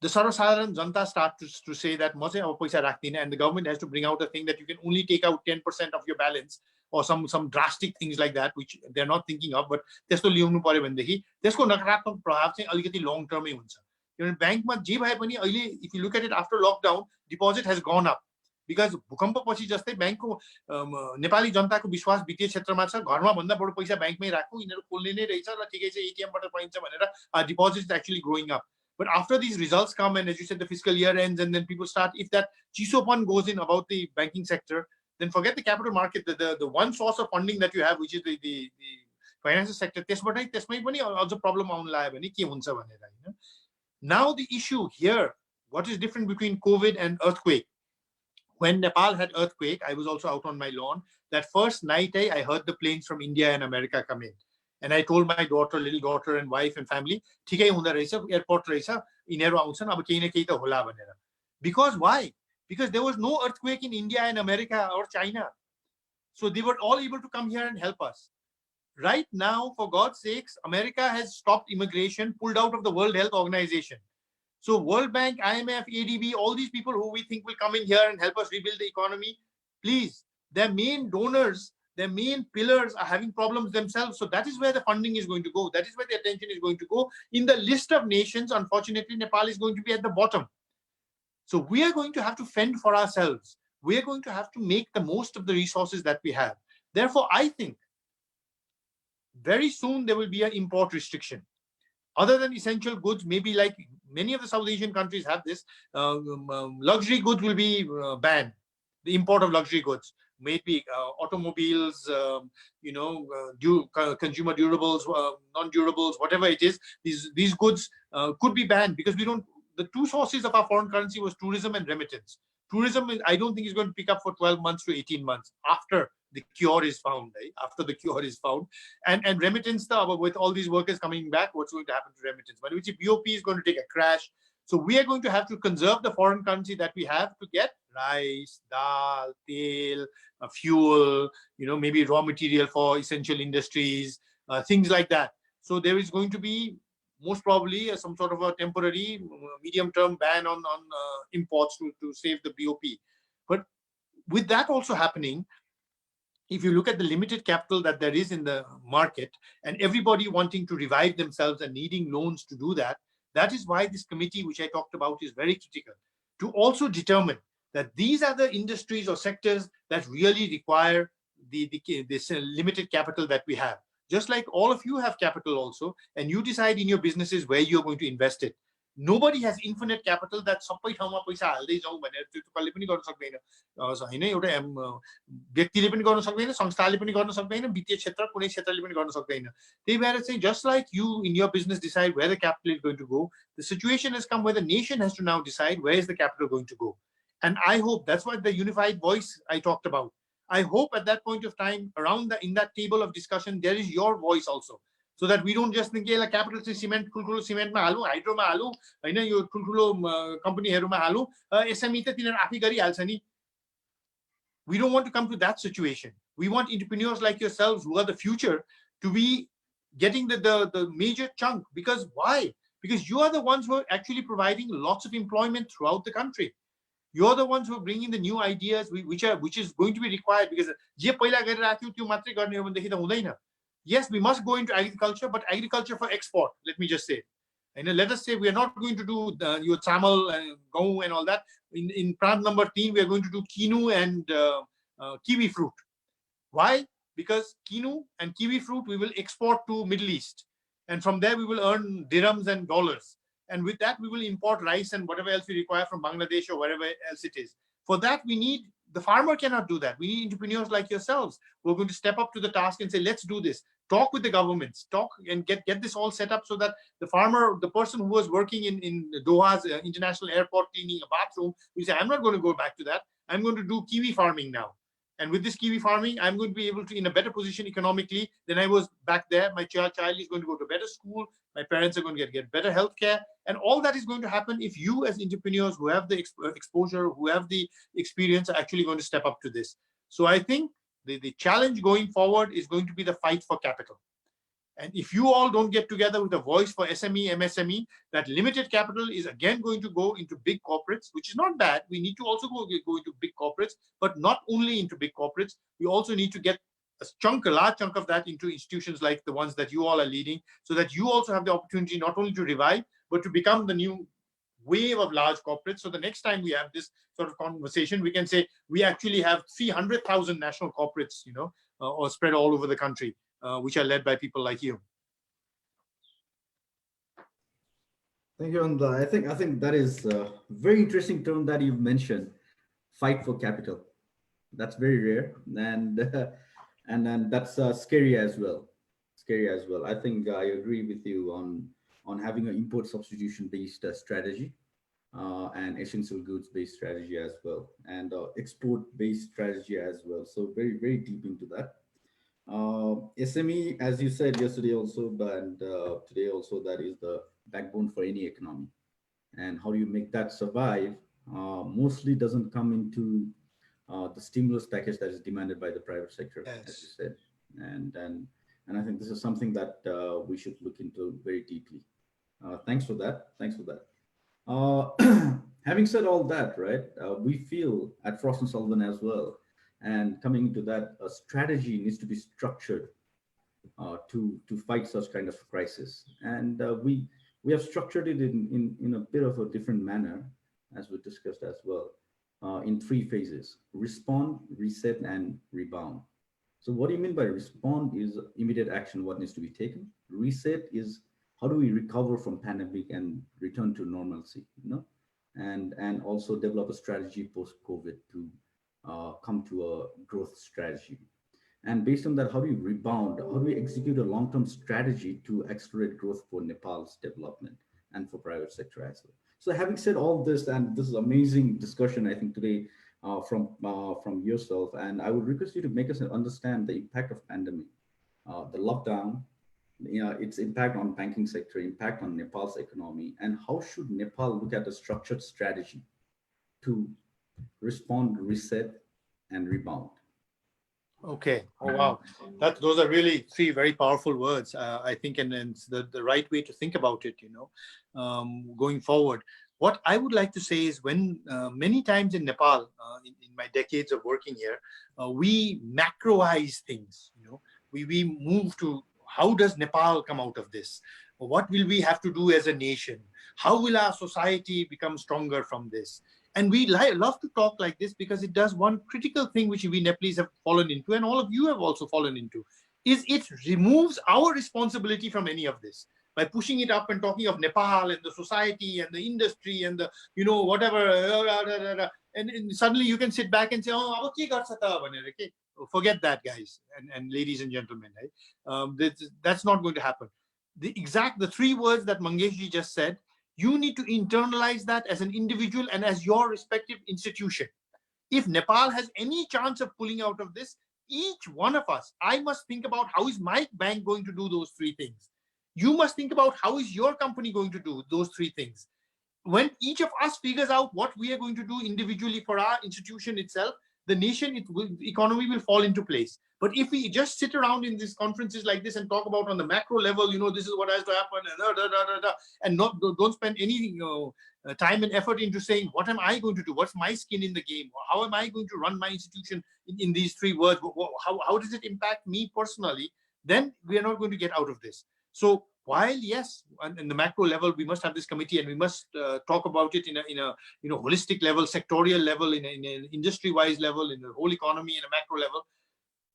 the Sarvasadharan Janta start to say that and the government has to bring out a thing that you can only take out 10% of your balance or some drastic things like that, which they're not thinking of, but testo ल्याउनु पर्यो भनेदेखि त्यसको नकारात्मक प्रभाव चाहिँ अलिकति long term नै हुन्छ. ब्याङ्कमा जे भए पनि अहिले if you look at it after lockdown, deposit has gone up. Because भूकम्पपछि जस्तै बैंकको नेपाली जनताको विश्वास वित्तीय क्षेत्रमा छ, घरमा भन्दा बढी पैसा बैंकमै राखौँ, यिनीहरु खोल्ने नै रहेछ र ठिकै छ एटीएम बाट पाइन्छ भनेर deposit is actually growing up. But after these results come and as you said the fiscal year ends and then people start, if that chisopan goes in about the banking sector, then forget the capital market, the one source of funding that you have, which is the financial sector, त्यसमै पनि अझ problem आउन लाग्यो भने के हुन्छ भनेर हैन. Now the issue here, what is different between COVID and earthquake? When Nepal had earthquake, I was also out on my lawn. That first night, I heard the planes from India and America come in. And I told my daughter, little daughter and wife and family, ठिकै हुँदा रहेछ, airport रहेछ, यिनीहरु आउँछन्, अब केही न केही त होला भनेर. Because why? Because there was no earthquake in India and America or China. So they were all able to come here and help us. Right now, for God's sakes, America has stopped immigration, pulled out of the World Health Organization. So World Bank, IMF, ADB, all these people who we think will come in here and help us rebuild the economy, please, their main donors, their main pillars are having problems themselves. So that is where the funding is going to go. That is where the attention is going to go. In the list of nations, unfortunately, Nepal is going to be at the bottom. So we are going to have to fend for ourselves. We are going to have to make the most of the resources that we have. Therefore, I think very soon there will be an import restriction. Other than essential goods, maybe like many of the South Asian countries have this, luxury goods will be banned. The import of luxury goods, maybe automobiles, consumer durables, non-durables, whatever it is, these goods could be banned because the two sources of our foreign currency was tourism and remittance. Tourism, I don't think is going to pick up for 12 months to 18 months after the cure is found, right? After the cure is found. And remittance, with all these workers coming back, what's going to happen to remittance? But which BOP is going to take a crash. So we are going to have to conserve the foreign currency that we have to get rice, dal, tel, fuel, maybe raw material for essential industries, things like that. So there is going to be most probably some sort of a temporary medium-term ban on imports to save the BOP. But with that also happening, if you look at the limited capital that there is in the market and everybody wanting to revive themselves and needing loans to do that, that is why this committee, which I talked about, is very critical to also determine that these are the industries or sectors that really require this limited capital that we have. Just like all of you have capital also, and you decide in your businesses where you're going to invest it. Nobody has infinite capital that सबै ठाउँमा पैसा हाल्दै जाउँ भनेर त्यो कसले पनि गर्न सक्दैन हैन एउटा व्यक्तिले पनि गर्न सक्दैन संस्थाले पनि गर्न सक्दैन वित्तीय क्षेत्र कुनै क्षेत्रले पनि गर्न सक्दैन त्यही भएर चाहिँ just like you in your business decide where the capital is going to go, the situation has come where the nation has to now decide where is the capital going to go. And I hope that's what the unified voice I talked about. I hope at that point of time around in that table of discussion there is your voice also. So that we don't just think like capital cement, ठुल्ठुलो cement ma halu, hydro ma halu, हैन यो ठुल्ठुलो company हरुमा हालु SME त तिनीहरु आफै गरिहाल्छ नि. We don't want to come to that situation. We want entrepreneurs like yourselves who are the future to be getting the major chunk. Because why? Because you are the ones who are actually providing lots of employment throughout the country. You're the ones who are bringing the new ideas which is going to be required. Because जे पहिला गरिराख्यो त्यो मात्रै गर्ने हो भनेदेखि त हुँदैन. Yes, we must go into agriculture, but agriculture for export, let me just say. And let us say we are not going to do your chamal and gahu and all that. In plant number 3, we are going to do quinoa and kiwi fruit. Why? Because quinoa and kiwi fruit we will export to Middle East. And from there we will earn dirhams and dollars. And with that we will import rice and whatever else we require from Bangladesh or wherever else it is. For that we need, the farmer cannot do that. We need entrepreneurs like yourselves who are going to step up to the task and say, let's do this. Talk with the governments, talk and get this all set up so that the farmer, the person who was working in Doha's international airport cleaning a bathroom, will say, I'm not going to go back to that. I'm going to do kiwi farming now. And with this kiwi farming, I'm going to be able to in a better position economically than I was back there. My child is going to go to better school. My parents are going to get better health care. And all that is going to happen if you as entrepreneurs who have the exposure, who have the experience are actually going to step up to this. So I think the challenge going forward is going to be the fight for capital. And if you all don't get together with a voice for SME, MSME, that limited capital is again going to go into big corporates, which is not bad. We need to also go into big corporates, but not only into big corporates. We also need to get a large chunk of that into institutions like the ones that you all are leading, so that you also have the opportunity not only to revive, but to become the new wave of large corporates. So the next time we have this sort of conversation, we can say we actually have 300,000 national corporates, or spread all over the country. Which are led by people like you. Thank you, and I think that is a very interesting term that you've mentioned, fight for capital. That's very rare, and then that's scary as well. Scary as well. I think I agree with you on having an import substitution based strategy, and essential goods based strategy as well, and export based strategy as well. So very very deep into that. SME, as you said yesterday also, but today also, that is the backbone for any economy. And how do you make that survive? Mostly doesn't come into the stimulus package that is demanded by the private sector, Yes. as you said. And I think this is something that we should look into very deeply. Thanks for that. Thanks for that. Having said all that, right? We feel at Frost and Sullivan as well. And coming into that, a strategy needs to be structured to fight such kind of crisis. And we have structured it in a bit of a different manner, as we discussed as well, in 3 phases: respond, reset, and rebound. So what do you mean by respond is immediate action, what needs to be taken. Reset is how do we recover from pandemic and return to normalcy, and also develop a strategy post-COVID to come to a growth strategy. And based on that, how do you rebound? How do we execute a long-term strategy to accelerate growth for Nepal's development and for private sector as well? So having said all this, and this is amazing discussion, I think today from yourself, and I would request you to make us understand the impact of pandemic, the lockdown, its impact on banking sector, impact on Nepal's economy, and how should Nepal look at a structured strategy to respond, reset, and rebound. Okay. Oh, wow. Those are really 3 very powerful words, I think, and it's the right way to think about it, going forward. What I would like to say is when many times in Nepal, in my decades of working here, we macroize things, we move to how does Nepal come out of this? What will we have to do as a nation? How will our society become stronger from this? And we love to talk like this because it does one critical thing which we Nepalese have fallen into, and all of you have also fallen into, is it removes our responsibility from any of this. by pushing it up and talking of Nepal and the society and the industry and the, whatever, and suddenly you can sit back and say, oh, अब के गर्छ त भनेर के. Forget that, guys and ladies and gentlemen. That's not going to happen. The three words that Mangeshji just said, you need to internalize that as an individual and as your respective institution. If Nepal has any chance of pulling out of this, each one of us, I must think about how is my bank going to do those three things. You must think about how is your company going to do those three things. When each of us figures out what we are going to do individually for our institution itself, the economy will fall into place. But if we just sit around in these conferences like this and talk about on the macro level, this is what has to happen, and don't spend any time and effort into saying, what am I going to do? What's my skin in the game? Or how am I going to run my institution in these three words? How does it impact me personally? Then we are not going to get out of this. So while yes, in the macro level, we must have this committee and we must talk about it in a holistic level, sectorial level, in an industry-wise level, in the whole economy, in a macro level.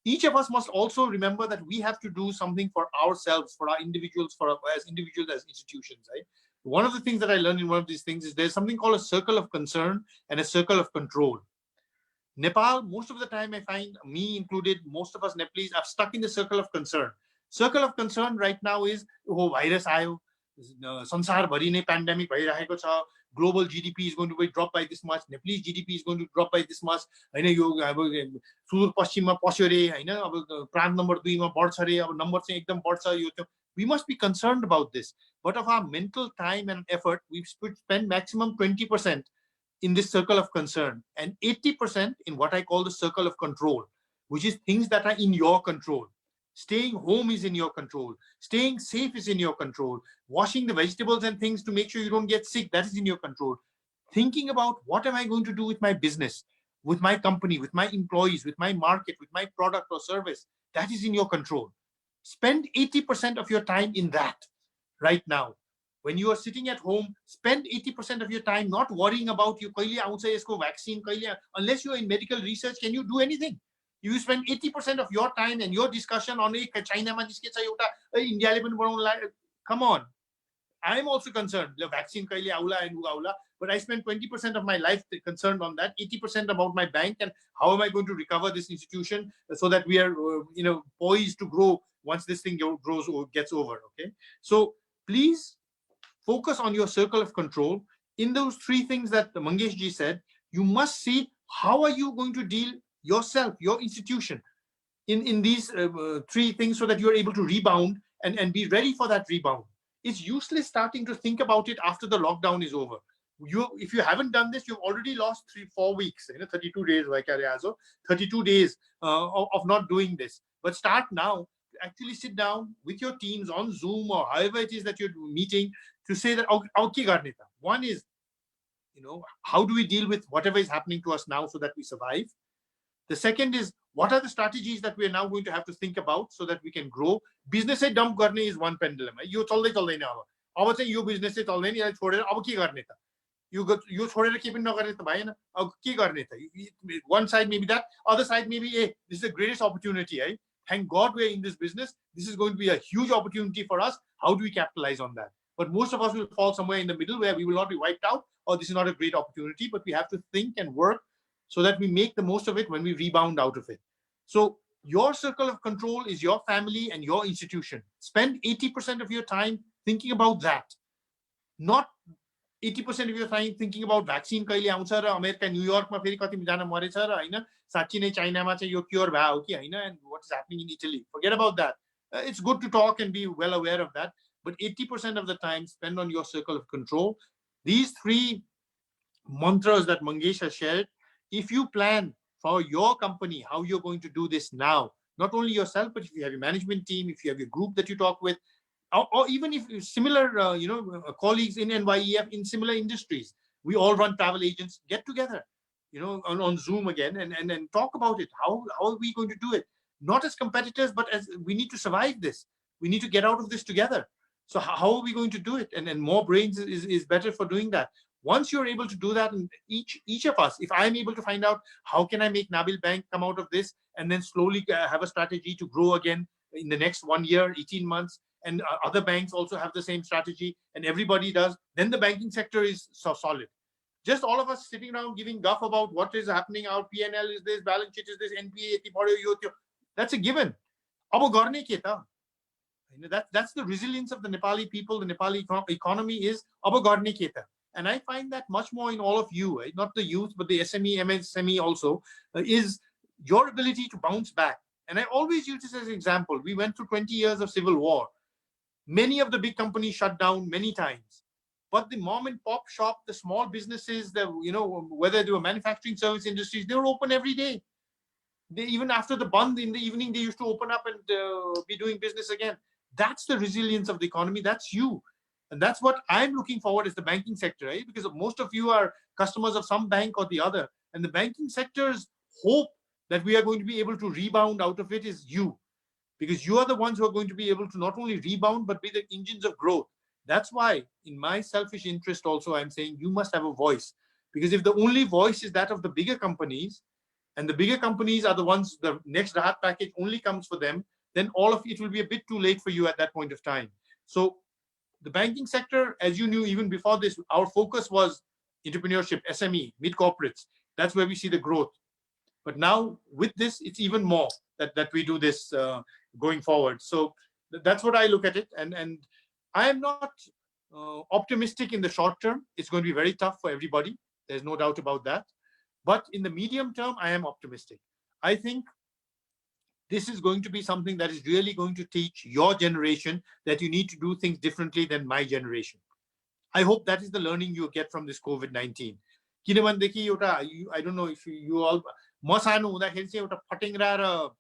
Each of us must also remember that we have to do something for ourselves, for our individuals, as individuals, as institutions, right? One of the things that I learned in one of these things is there's something called a circle of concern and a circle of control. Nepal, most of the time I find, me included, most of us Nepalese are stuck in the circle of concern. Circle of concern right now is, oh, virus आयो, संसार भरि नै pandemic भइरहेको छ, global GDP is going to be dropped by this much, Nepalese GDP is going to drop by this much, हैन यो अब सुदूर पश्चिममा पस्यो रे, हैन अब प्रान्त नम्बर 2 मा बढ्छ रे, अब नम्बर चाहिँ एकदम बढ्छ यो त्यो. We must be concerned about this. But of our mental time and effort, we spend maximum 20% in this circle of concern and 80% in what I call the circle of control, which is things that are in your control. Staying home is in your control. Staying safe is in your control. Washing the vegetables and things to make sure you don't get sick, that is in your control. Thinking about what am I going to do with my business, with my company, with my employees, with my market, with my product or service, that is in your control. Spend 80% of your time in that right now. When you are sitting at home, spend 80% of your time not worrying about you, kaile aउँछ यसको vaccine, unless you are in medical research, can you do anything? You spend 80% of your time and your discussion on China, India, come on. I am also concerned, the vaccine, but I spend 20% of my life concerned on that, 80% about my bank and how am I going to recover this institution so that we are poised to grow once this thing grows or gets over. Okay, so please focus on your circle of control. In those three things that Mangeshji said, you must see how are you going to deal yourself, your institution, in these three things so that you're able to rebound and be ready for that rebound. It's useless starting to think about it after the lockdown is over. If you haven't done this, you've already lost 3-4 weeks, 32 days, 32 days of not doing this. But start now. Actually sit down with your teams on Zoom or however it is that you're meeting to say that, one is, how do we deal with whatever is happening to us now so that we survive? The second is, what are the strategies that we are now going to have to think about so that we can grow? Business say dump garne is one pendulum. You chalday chalदैन अब. अब चाहिँ यो business चाहिँ चल्दैन नि, छोडेर अब के गर्ने त? यो छोडेर के पनि नगर्ने त भएन. अब के गर्ने त? One side maybe that, other side maybe, hey, this is the greatest opportunity, eh? Thank God we're in this business. This is going to be a huge opportunity for us. How do we capitalize on that? But most of us will fall somewhere in the middle where we will not be wiped out, or this is not a great opportunity, but we have to think and work so that we make the most of it when we rebound out of it. So your circle of control is your family and your institution. Spend 80% of your time thinking about that. Not 80% of your time thinking about vaccine कहिले आउँछ र America न्युयोर्कमा फेरि कति जना मरेछ र हैन साच्चै नै चाइनामा चाहिँ यो cure भयो हो कि हैन and what is happening in Italy. Forget about that. It's good to talk and be well aware of that, but 80% of the time spend on your circle of control. These three mantras that Mangesh has shared, if you plan for your company how you're going to do this now, not only yourself, but if you have your management team, if you have your group that you talk with, or even if similar colleagues in NYEF in similar industries, we all run travel agents, get together on Zoom again and talk about it. How are we going to do it? Not as competitors, but as we need to survive this. We need to get out of this together. So how are we going to do it? And more brains is better for doing that. Once you're able to do that, and each of us, if I'm able to find out how can I make Nabil Bank come out of this and then slowly have a strategy to grow again in the next 1 year, 18 months, and other banks also have the same strategy, and everybody does, then the banking sector is so solid. Just all of us sitting around giving guff about what is happening, our P&L is this, balance sheet is this, NPA, that's a given. Abo garne ke ta? That's the resilience of the Nepali people, the Nepali economy is abo garne ke ta. And I find that much more in all of you, right? Not the youth, but the SME, MSME also, is your ability to bounce back. And I always use this as an example. We went through 20 years of civil war. Many of the big companies shut down many times. But the mom and pop shop, the small businesses, whether they were manufacturing service industries, they were open every day. They, even after the band in the evening, they used to open up and be doing business again. That's the resilience of the economy. That's you. And that's what I'm looking forward as the banking sector, right? Because most of you are customers of some bank or the other. And the banking sector's hope that we are going to be able to rebound out of it is you. Because you are the ones who are going to be able to not only rebound, but be the engines of growth. That's why, in my selfish interest also, I'm saying you must have a voice. Because if the only voice is that of the bigger companies, and the bigger companies are the ones, the next Rahat package only comes for them, then all of it will be a bit too late for you at that point of time. So the banking sector, as you knew even before this, our focus was entrepreneurship, SME, mid corporates. That's where we see the growth. But now with this, it's even more that we do this going forward. So that's what I look at it. And I am not optimistic in the short term. It's going to be very tough for everybody. There's no doubt about that. But in the medium term, I am optimistic. I think this is going to be something that is really going to teach your generation that you need to do things differently than my generation. I hope that is the learning you get from this COVID-19. I don't know if you all, म सानो हुँदाखेरि चाहिँ एउटा फटेङ्ग्रा र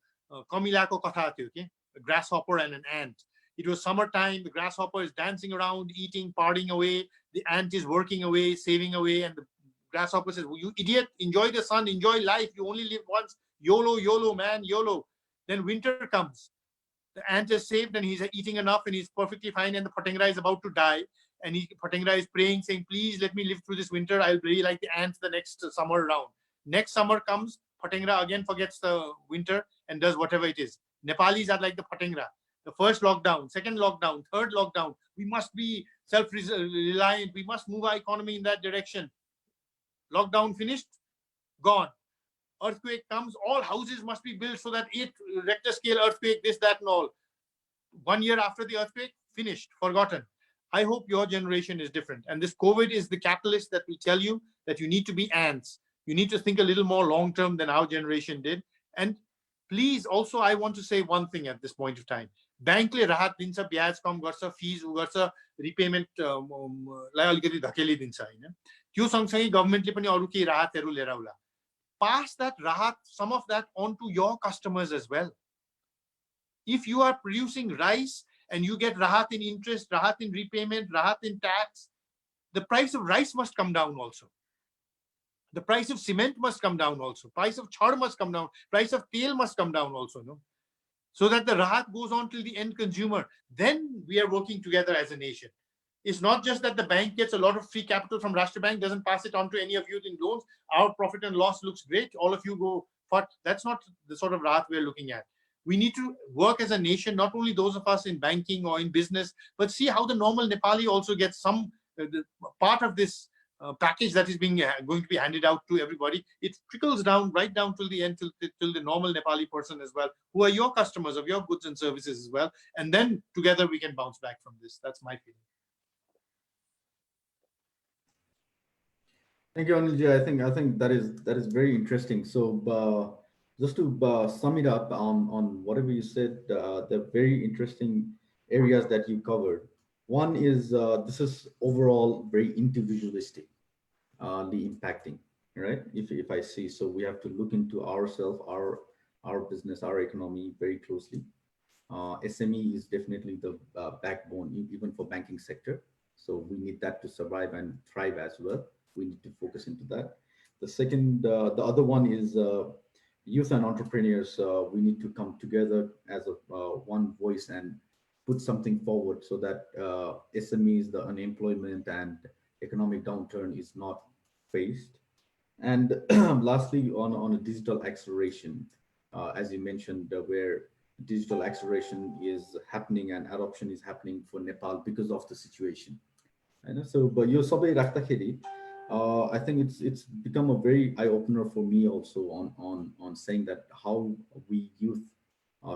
कमिलाको कथा थियो के, a grasshopper and an ant. It was summertime, the grasshopper is dancing around, eating, partying away, the ant is working away, saving away, and the grasshopper says, you idiot, enjoy the sun, enjoy life, you only live once, YOLO, YOLO, man, YOLO. Then winter comes, the ant is saved and he's eating enough and he's perfectly fine, and the Patengra is about to die, and Patengra is praying, saying, please let me live through this winter, I'll be like the ants the next summer round. Next summer comes, Patengra again forgets the winter and does whatever it is. Nepalis are like the Patengra. The first lockdown, second lockdown, third lockdown, we must be self-reliant, we must move our economy in that direction. Lockdown finished, gone. Earthquake comes, all houses must be built so that 8 Richter scale earthquake, this, that, and all. 1 year after the earthquake, finished, forgotten. I hope your generation is different. And this COVID is the catalyst that will tell you that you need to be ants. You need to think a little more long-term than our generation did. And please, also, I want to say one thing at this point of time. Bankle rahat dincha, byaj kam garcha, fees garcha, repayment lai alikati dhakeli dincha हैन. त्यो सँगसँगै गभर्नमेन्टले पनि अरु केही राहतहरु लिएर आउला. Pass that rahat, some of that on to your customers as well. If you are producing rice and you get rahat in interest, rahat in repayment, rahat in tax, the price of rice must come down also. The price of cement must come down also. Price of char must come down. Price of tail must come down also, no? So that the rahat goes on till the end consumer. Then we are working together as a nation. It's not just that the bank gets a lot of free capital from Rashtra Bank, doesn't pass it on to any of you in loans. Our profit and loss looks great. All of you go, but that's not the sort of rahat we're looking at. We need to work as a nation, not only those of us in banking or in business, but see how the normal Nepali also gets some part of this package that is going to be handed out to everybody. It trickles down right down till the end, till the normal Nepali person as well, who are your customers of your goods and services as well. And then together we can bounce back from this. That's my feeling. Thank you, Anilji. I think that is very interesting. So just to sum it up on whatever you said, the very interesting areas that you covered. One is this is overall very individualistic, impacting, right? If I see, so we have to look into ourselves, our business, our economy very closely. SME is definitely the backbone, even for banking sector. So we need that to survive and thrive as well. We need to focus into that. The second, the other one is youth and entrepreneurs. We need to come together as a one voice and put something forward so that SMEs, the unemployment and economic downturn is not faced. And lastly, on a digital acceleration, as you mentioned, where digital acceleration is happening and adoption is happening for Nepal because of the situation. And so, but you sabai राख्दाखेरि, I think it's become a very eye opener for me also on saying that how we youth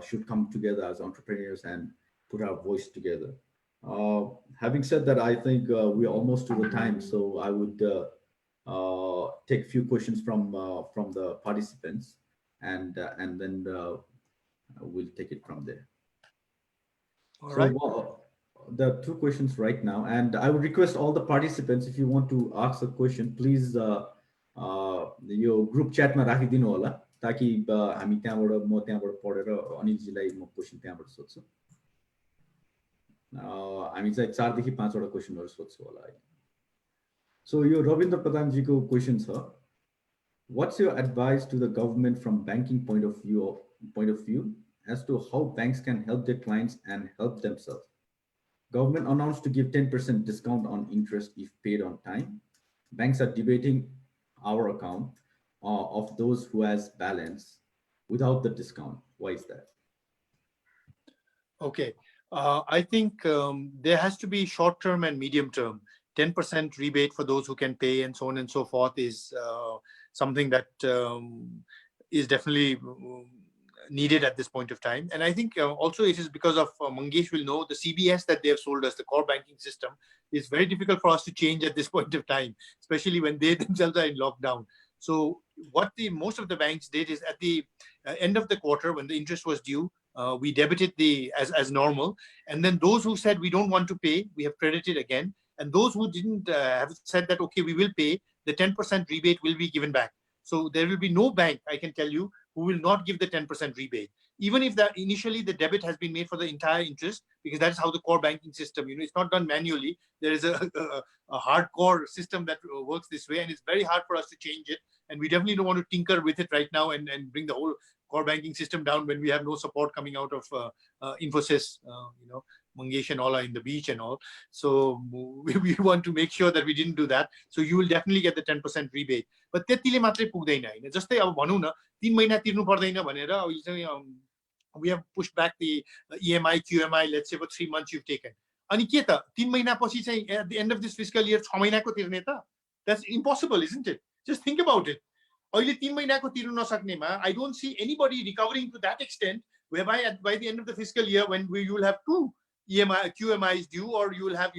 should come together as entrepreneurs and put our voice together. Uh, Having said that, I think we're almost to the time, so I would take a few questions from the participants, and then we'll take it from there. All So right. there are two questions right now, and I would request all the participants, if you want to ask a question, please यो group च्याटमा राखिदिनु होला, ताकि हामी त्यहाँबाट म त्यहाँबाट पढेर अनिलजीलाई म क्वेसन त्यहाँबाट सोध्छु। हामी चाहिँ 4 देखि 5 वटा क्वेसनहरू सोध्छु होला अहिले। सो यो रविन्द्र प्रधानजीको क्वेसन छ, what's your advice to the government from banking point of view as to how banks can help their clients and help themselves? Government announced to give 10% discount on interest if paid on time. Banks are debating our account of those who has balance without the discount. Why is that? Okay. I think there has to be short term and medium term. 10% rebate for those who can pay and so on and so forth is something that is definitely needed at this point of time. And I think also it is because of Mangesh will know the CBS that they have sold us, the core banking system, is very difficult for us to change at this point of time, especially when they themselves are in lockdown. So what the most of the banks did is at the end of the quarter, when the interest was due, we debited the as normal, and then those who said we don't want to pay, we have credited again, and those who didn't have said that okay, we will pay, the 10% rebate will be given back. So there will be no bank, I can tell you, who will not give the 10% rebate, even if that initially the debit has been made for the entire interest, because that's how the core banking system, it's not done manually. There is a hardcore system that works this way, and it's very hard for us to change it. And we definitely don't want to tinker with it right now and bring the whole core banking system down when we have no support coming out of Infosys, Mangesh and all are in the beach and all. So we want to make sure that we didn't do that. So you will definitely get the 10% rebate. But त्यतिले मात्रै पुग्दैन हैन, जस्तै अब भनौं न 3 महिना तिर्नु पर्दैन भनेर अहिले चाहिँ we have pushed back the EMI, QMI, let's say for 3 months you've taken. अनि के त 3 महिनापछि चाहिँ at the end of this fiscal year 6 महिनाको तिर्ने त? That's impossible, isn't it? Just think about it. अहिले 3 महिनाको तिर्नु नसक्नेमा I don't see anybody recovering to that extent, whereby by the end of the fiscal year when you will have 2 EMI, QMIs due, or you will have,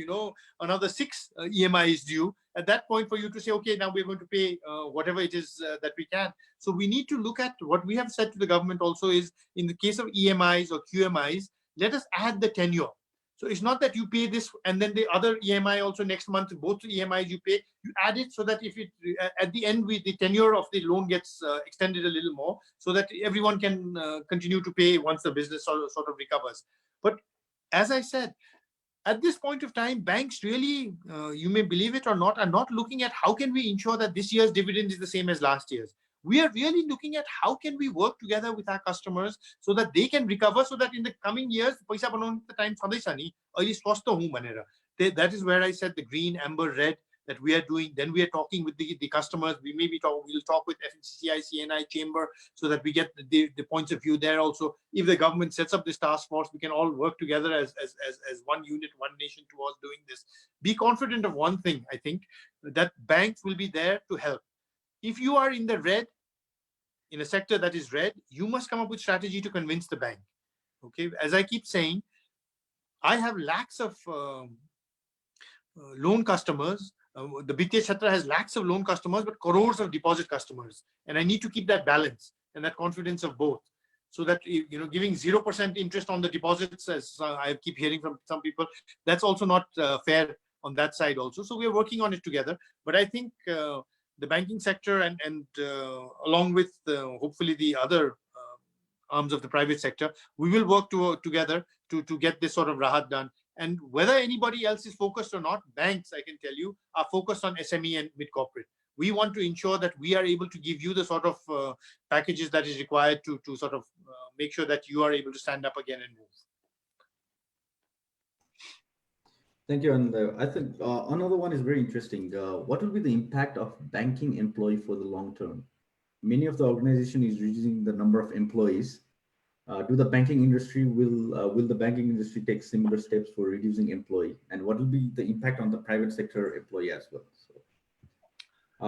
another 6 EMIs due. At that point, for you to say, okay, now we're going to pay whatever it is that we can. So we need to look at what we have said to the government also is, in the case of EMIs or QMIs, let us add the tenure. So it's not that you pay this and then the other EMI also next month, both EMIs you pay, you add it so that if it at the end the tenure of the loan gets extended a little more, so that everyone can continue to pay once the business sort of recovers. But as I said, at this point of time, banks really, you may believe it or not, are not looking at how can we ensure that this year's dividend is the same as last year's. We are really looking at how can we work together with our customers so that they can recover, so that in the coming years, paisa banaउने the time छँदैछ नि, अहिले स्वस्थ हौं भनेर. That is where I said the green, amber, red that we are doing. Then we are talking with the customers. We'll talk with FNCCI, CNI chamber, so that we get the points of view there also. If the government sets up this task force, we can all work together as one unit, one nation towards doing this. Be confident of one thing, I think, that banks will be there to help. If you are in the red, in a sector that is red, you must come up with strategy to convince the bank. Okay, as I keep saying, I have lakhs of loan customers. The Bittiya Chhatra has lakhs of loan customers, but crores of deposit customers. And I need to keep that balance and that confidence of both. So that, giving 0% interest on the deposits, as I keep hearing from some people, that's also not fair on that side also. So we are working on it together. But I think the banking sector and along with hopefully the other arms of the private sector, we will work together to get this sort of rahat done. And whether anybody else is focused or not, banks, I can tell you, are focused on SME and mid-corporate. We want to ensure that we are able to give you the sort of packages that is required to sort of make sure that you are able to stand up again and move. Thank you. And I think another one is very interesting. What will be the impact of banking employee for the long term? Many of the organization is reducing the number of employees. do the banking industry will the banking industry take similar steps for reducing employee, and what will be the impact on the private sector employee as well? So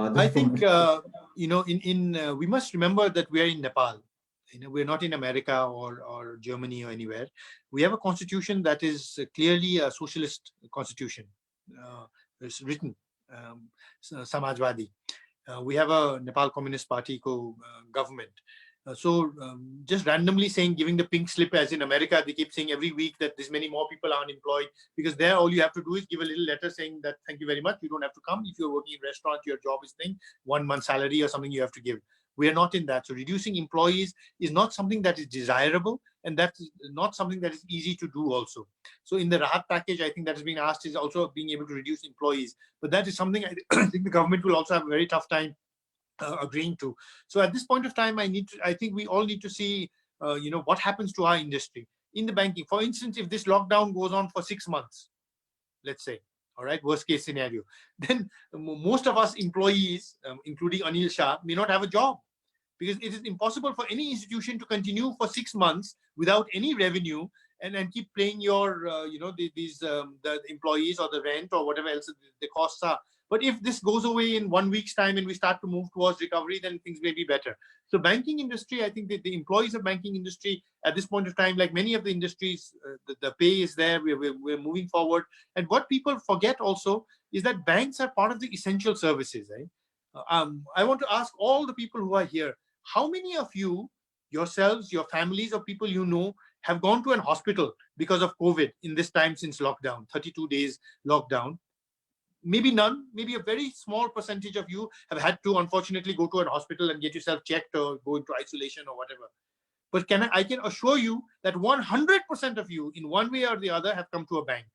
this I is from think we must remember that we are in Nepal. We're not in America or Germany or anywhere. We have a constitution that is clearly a socialist constitution. It's written Samajwadi. We have a Nepal Communist Party government. Just randomly giving the pink slip, as in America, they keep saying every week that this many more people are unemployed, because there all you have to do is give a little letter saying that thank you very much, you don't have to come. If you're working in a restaurant, your job is 1 month salary or something you have to give. We are not in that. So reducing employees is not something that is desirable, and that's not something that is easy to do also. So in the Rahat package, I think that is being asked is also being able to reduce employees. But that is something I think the government will also have a very tough time agreeing to. So at this point of time, I think we all need to see, what happens to our industry in the banking. For instance, if this lockdown goes on for 6 months, let's say, all right, worst case scenario, then most of us employees, including Anil Shah, may not have a job, because it is impossible for any institution to continue for 6 months without any revenue and keep paying your, the employees or the rent or whatever else the costs are. But if this goes away in 1 week's time and we start to move towards recovery, then things may be better. So banking industry, I think the employees of banking industry at this point of time, like many of the industries, the pay is there, we're moving forward. And what people forget also is that banks are part of the essential services, right? I want to ask all the people who are here, how many of you, yourselves, your families, or people you know, have gone to an hospital because of COVID in this time since lockdown, 32 days lockdown? Maybe none, maybe a very small percentage of you have had to unfortunately go to an hospital and get yourself checked or go into isolation or whatever. But I can assure you that 100% of you, in one way or the other, have come to a bank.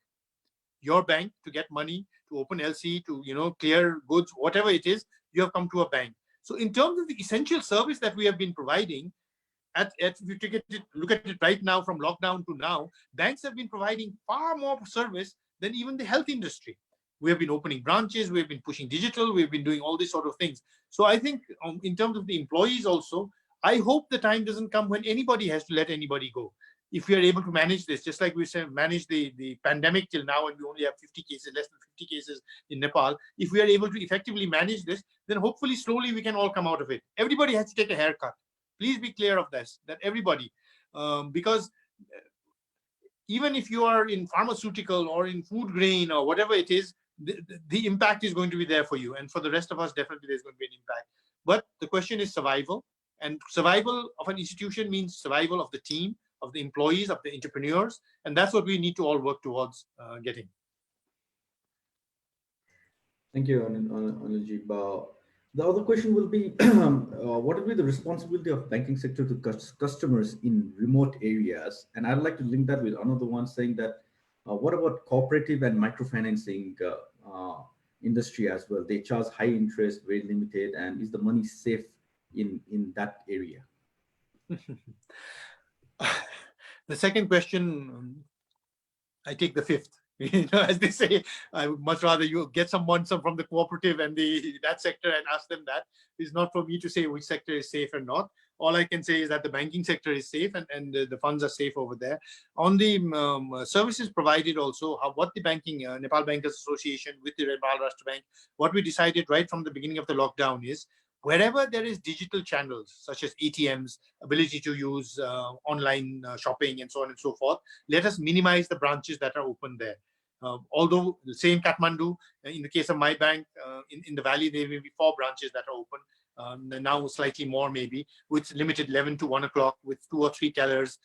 Your bank, to get money, to open LC, to clear goods, whatever it is, you have come to a bank. So in terms of the essential service that we have been providing, if you look at it right now from lockdown to now, banks have been providing far more service than even the health industry. We have been opening branches, we have been pushing digital, we've been doing all these sort of things. So I think in terms of the employees also, I hope the time doesn't come when anybody has to let anybody go. If we are able to manage this, just like we said, manage the pandemic till now, and we only have 50 cases, less than 50 cases in Nepal, if we are able to effectively manage this, then hopefully slowly we can all come out of it. Everybody has to take a haircut. Please be clear of this, that everybody, because even if you are in pharmaceutical or in food grain or whatever it is, the impact is going to be there for you. And for the rest of us, definitely there's going to be an impact. But the question is survival. And survival of an institution means survival of the team, of the employees, of the entrepreneurs. And that's what we need to all work towards getting. Thank you, Anilji. The other question will be, what will be the responsibility of banking sector to customers in remote areas? And I'd like to link that with another one saying that, what about cooperative and microfinancing industry as well? They charge high interest, very limited, and is the money safe in that area? The second question, I take the fifth. As they say, I would much rather you get someone from the cooperative and that sector and ask them that. It's not for me to say which sector is safe and not. All I can say is that the banking sector is safe and the funds are safe over there. On the services provided also, what the banking, Nepal Bankers Association with the Nepal Rashtra Bank, what we decided right from the beginning of the lockdown is, wherever there is digital channels, such as ATMs, ability to use online shopping and so on and so forth, let us minimize the branches that are open there. Although the same Kathmandu, in the case of my bank, in the valley, there may be 4 branches that are open. Now slightly more maybe, with limited 11 to 1 o'clock with 2 or 3 tellers.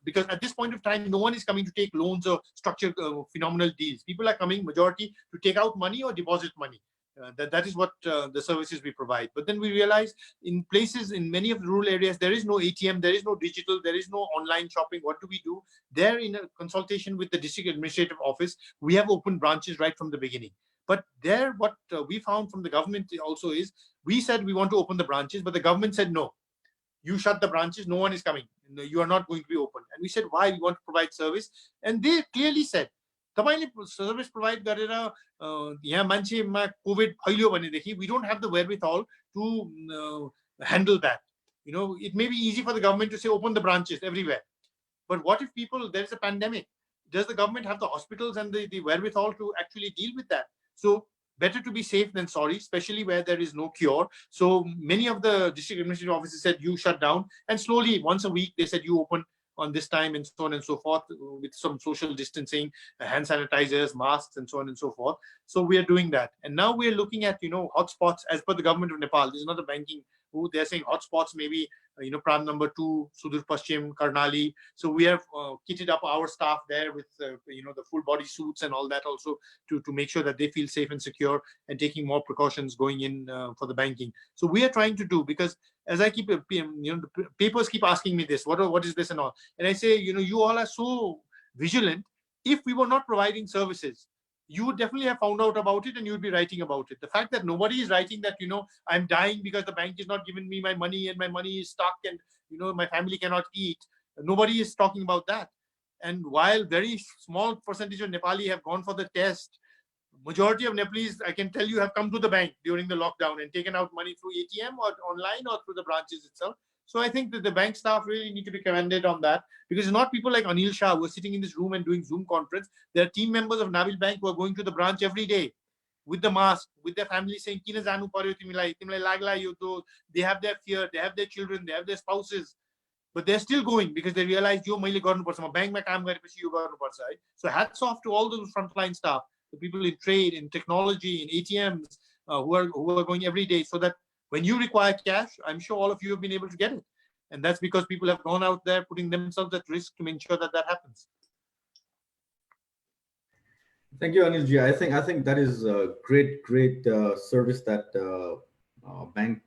Because at this point of time, no one is coming to take loans or structured phenomenal deals. People are coming, majority, to take out money or deposit money. That is what the services we provide. But then we realize in places, in many of the rural areas, there is no ATM, there is no digital, there is no online shopping. What do we do? There, in a consultation with the district administrative office, we have opened branches right from the beginning. But there, what we found from the government also is, we said we want to open the branches, but the government said, no, you shut the branches, no one is coming. No, you are not going to be open. And we said, why? We want to provide service. And they clearly said, service provide garera यहाँ मान्छेमा covid फैलियो भनेदेखि we don't have the wherewithal to handle that. It may be easy for the government to say open the branches everywhere. But what if there's a pandemic? Does the government have the hospitals and the wherewithal to actually deal with that? So better to be safe than sorry, especially where there is no cure. So many of the district administrative offices said you shut down, and slowly once a week they said you open on this time, and so on and so forth, with some social distancing, hand sanitizers, masks, and so on and so forth. So we are doing that. And now we are looking at, hotspots as per the government of Nepal. This is not a banking who they're saying hotspots, maybe, Pram number 2, Sudur Paschim, Karnali. So we have kitted up our staff there with, the full body suits and all that also to make sure that they feel safe and secure, and taking more precautions going in for the banking. So we are trying to do, because as I keep, the papers keep asking me this, what is this and all. And I say, you all are so vigilant. If we were not providing services, you would definitely have found out about it and you would be writing about it. The fact that nobody is writing that, I'm dying because the bank is not giving me my money and my money is stuck and, my family cannot eat. Nobody is talking about that. And while very small percentage of Nepali have gone for the test, majority of Nepalese, I can tell you, have come to the bank during the lockdown and taken out money through ATM or online or through the branches itself. So I think that the bank staff really need to be commended on that, because it's not people like Anil Shah who are sitting in this room and doing Zoom conference. There are team members of Nabil Bank who are going to the branch every day with the mask, with their family, saying, "Kina janu paryo timilai, timilai lagla yo to." They have their fear, they have their children, they have their spouses, but they're still going because they realize, "Yo, maile garनुपर्छ, म बैंकमा काम गरेपछि यो गर्नुपर्छ है." So hats off to all those frontline staff, the people in trade, in technology, in ATMs, who are going every day, so that when you require cash, I'm sure all of you have been able to get it. And that's because people have gone out there putting themselves at risk to ensure that that happens. Thank you, Anilji. I think that is a great service that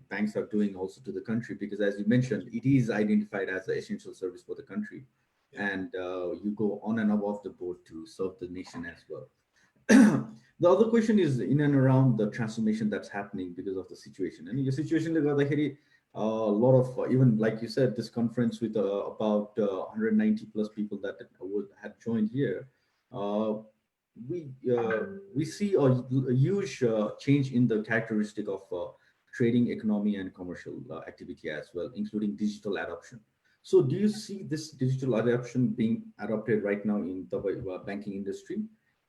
banks are doing also to the country, because as you mentioned, it is identified as an essential service for the country, and you go on and above the board to serve the nation as well. The other question is in and around the transformation that's happening because of the situation. And the situation, a lot of, even like you said, this conference with about 190 plus people that had joined here, uh, we see a huge change in the characteristic of trading economy and commercial activity as well, including digital adoption. So do you see this digital adoption being adopted right now in the banking industry?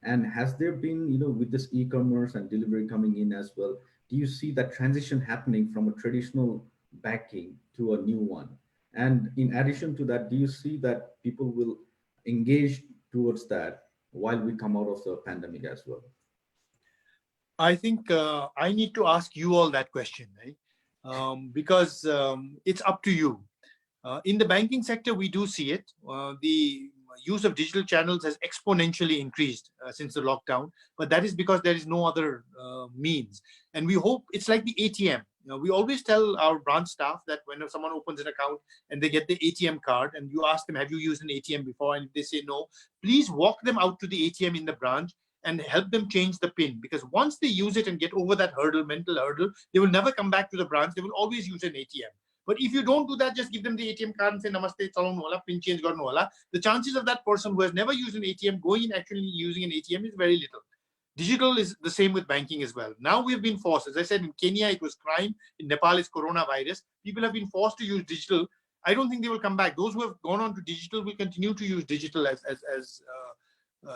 And has there been, with this e-commerce and delivery coming in as well, do you see that transition happening from a traditional banking to a new one? And in addition to that, do you see that people will engage towards that while we come out of the pandemic as well? I think I need to ask you all that question, right? Because it's up to you. In the banking sector, we do see it. The use of digital channels has exponentially increased since the lockdown, but that is because there is no other means. And we hope it's like the ATM. We always tell our branch staff that when someone opens an account and they get the ATM card and you ask them, have you used an ATM before? And if they say no, please walk them out to the ATM in the branch and help them change the PIN. Because once they use it and get over that mental hurdle, they will never come back to the branch. They will always use an ATM. But if you don't do that, just give them the ATM card and say, "Namaste, chalonu wala, PIN change garnu wala." The chances of that person who has never used an ATM going in actually using an ATM is very little. Digital is the same with banking as well. Now we've been forced, as I said, in Kenya, it was crime. In Nepal, it's coronavirus. People have been forced to use digital. I don't think they will come back. Those who have gone on to digital will continue to use digital as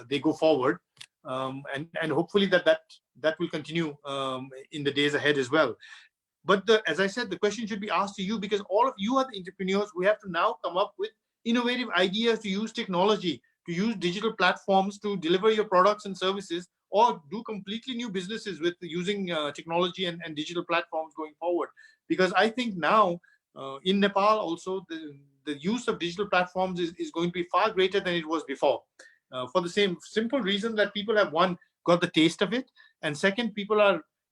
they go forward. And hopefully that will continue in the days ahead as well. But as I said, the question should be asked to you, because all of you are the entrepreneurs who have to now come up with innovative ideas to use technology, to use digital platforms to deliver your products and services, or do completely new businesses with using technology and digital platforms going forward. Because I think now in Nepal also, the use of digital platforms is going to be far greater than it was before. For the same simple reason that people have, one, got the taste of it, and second,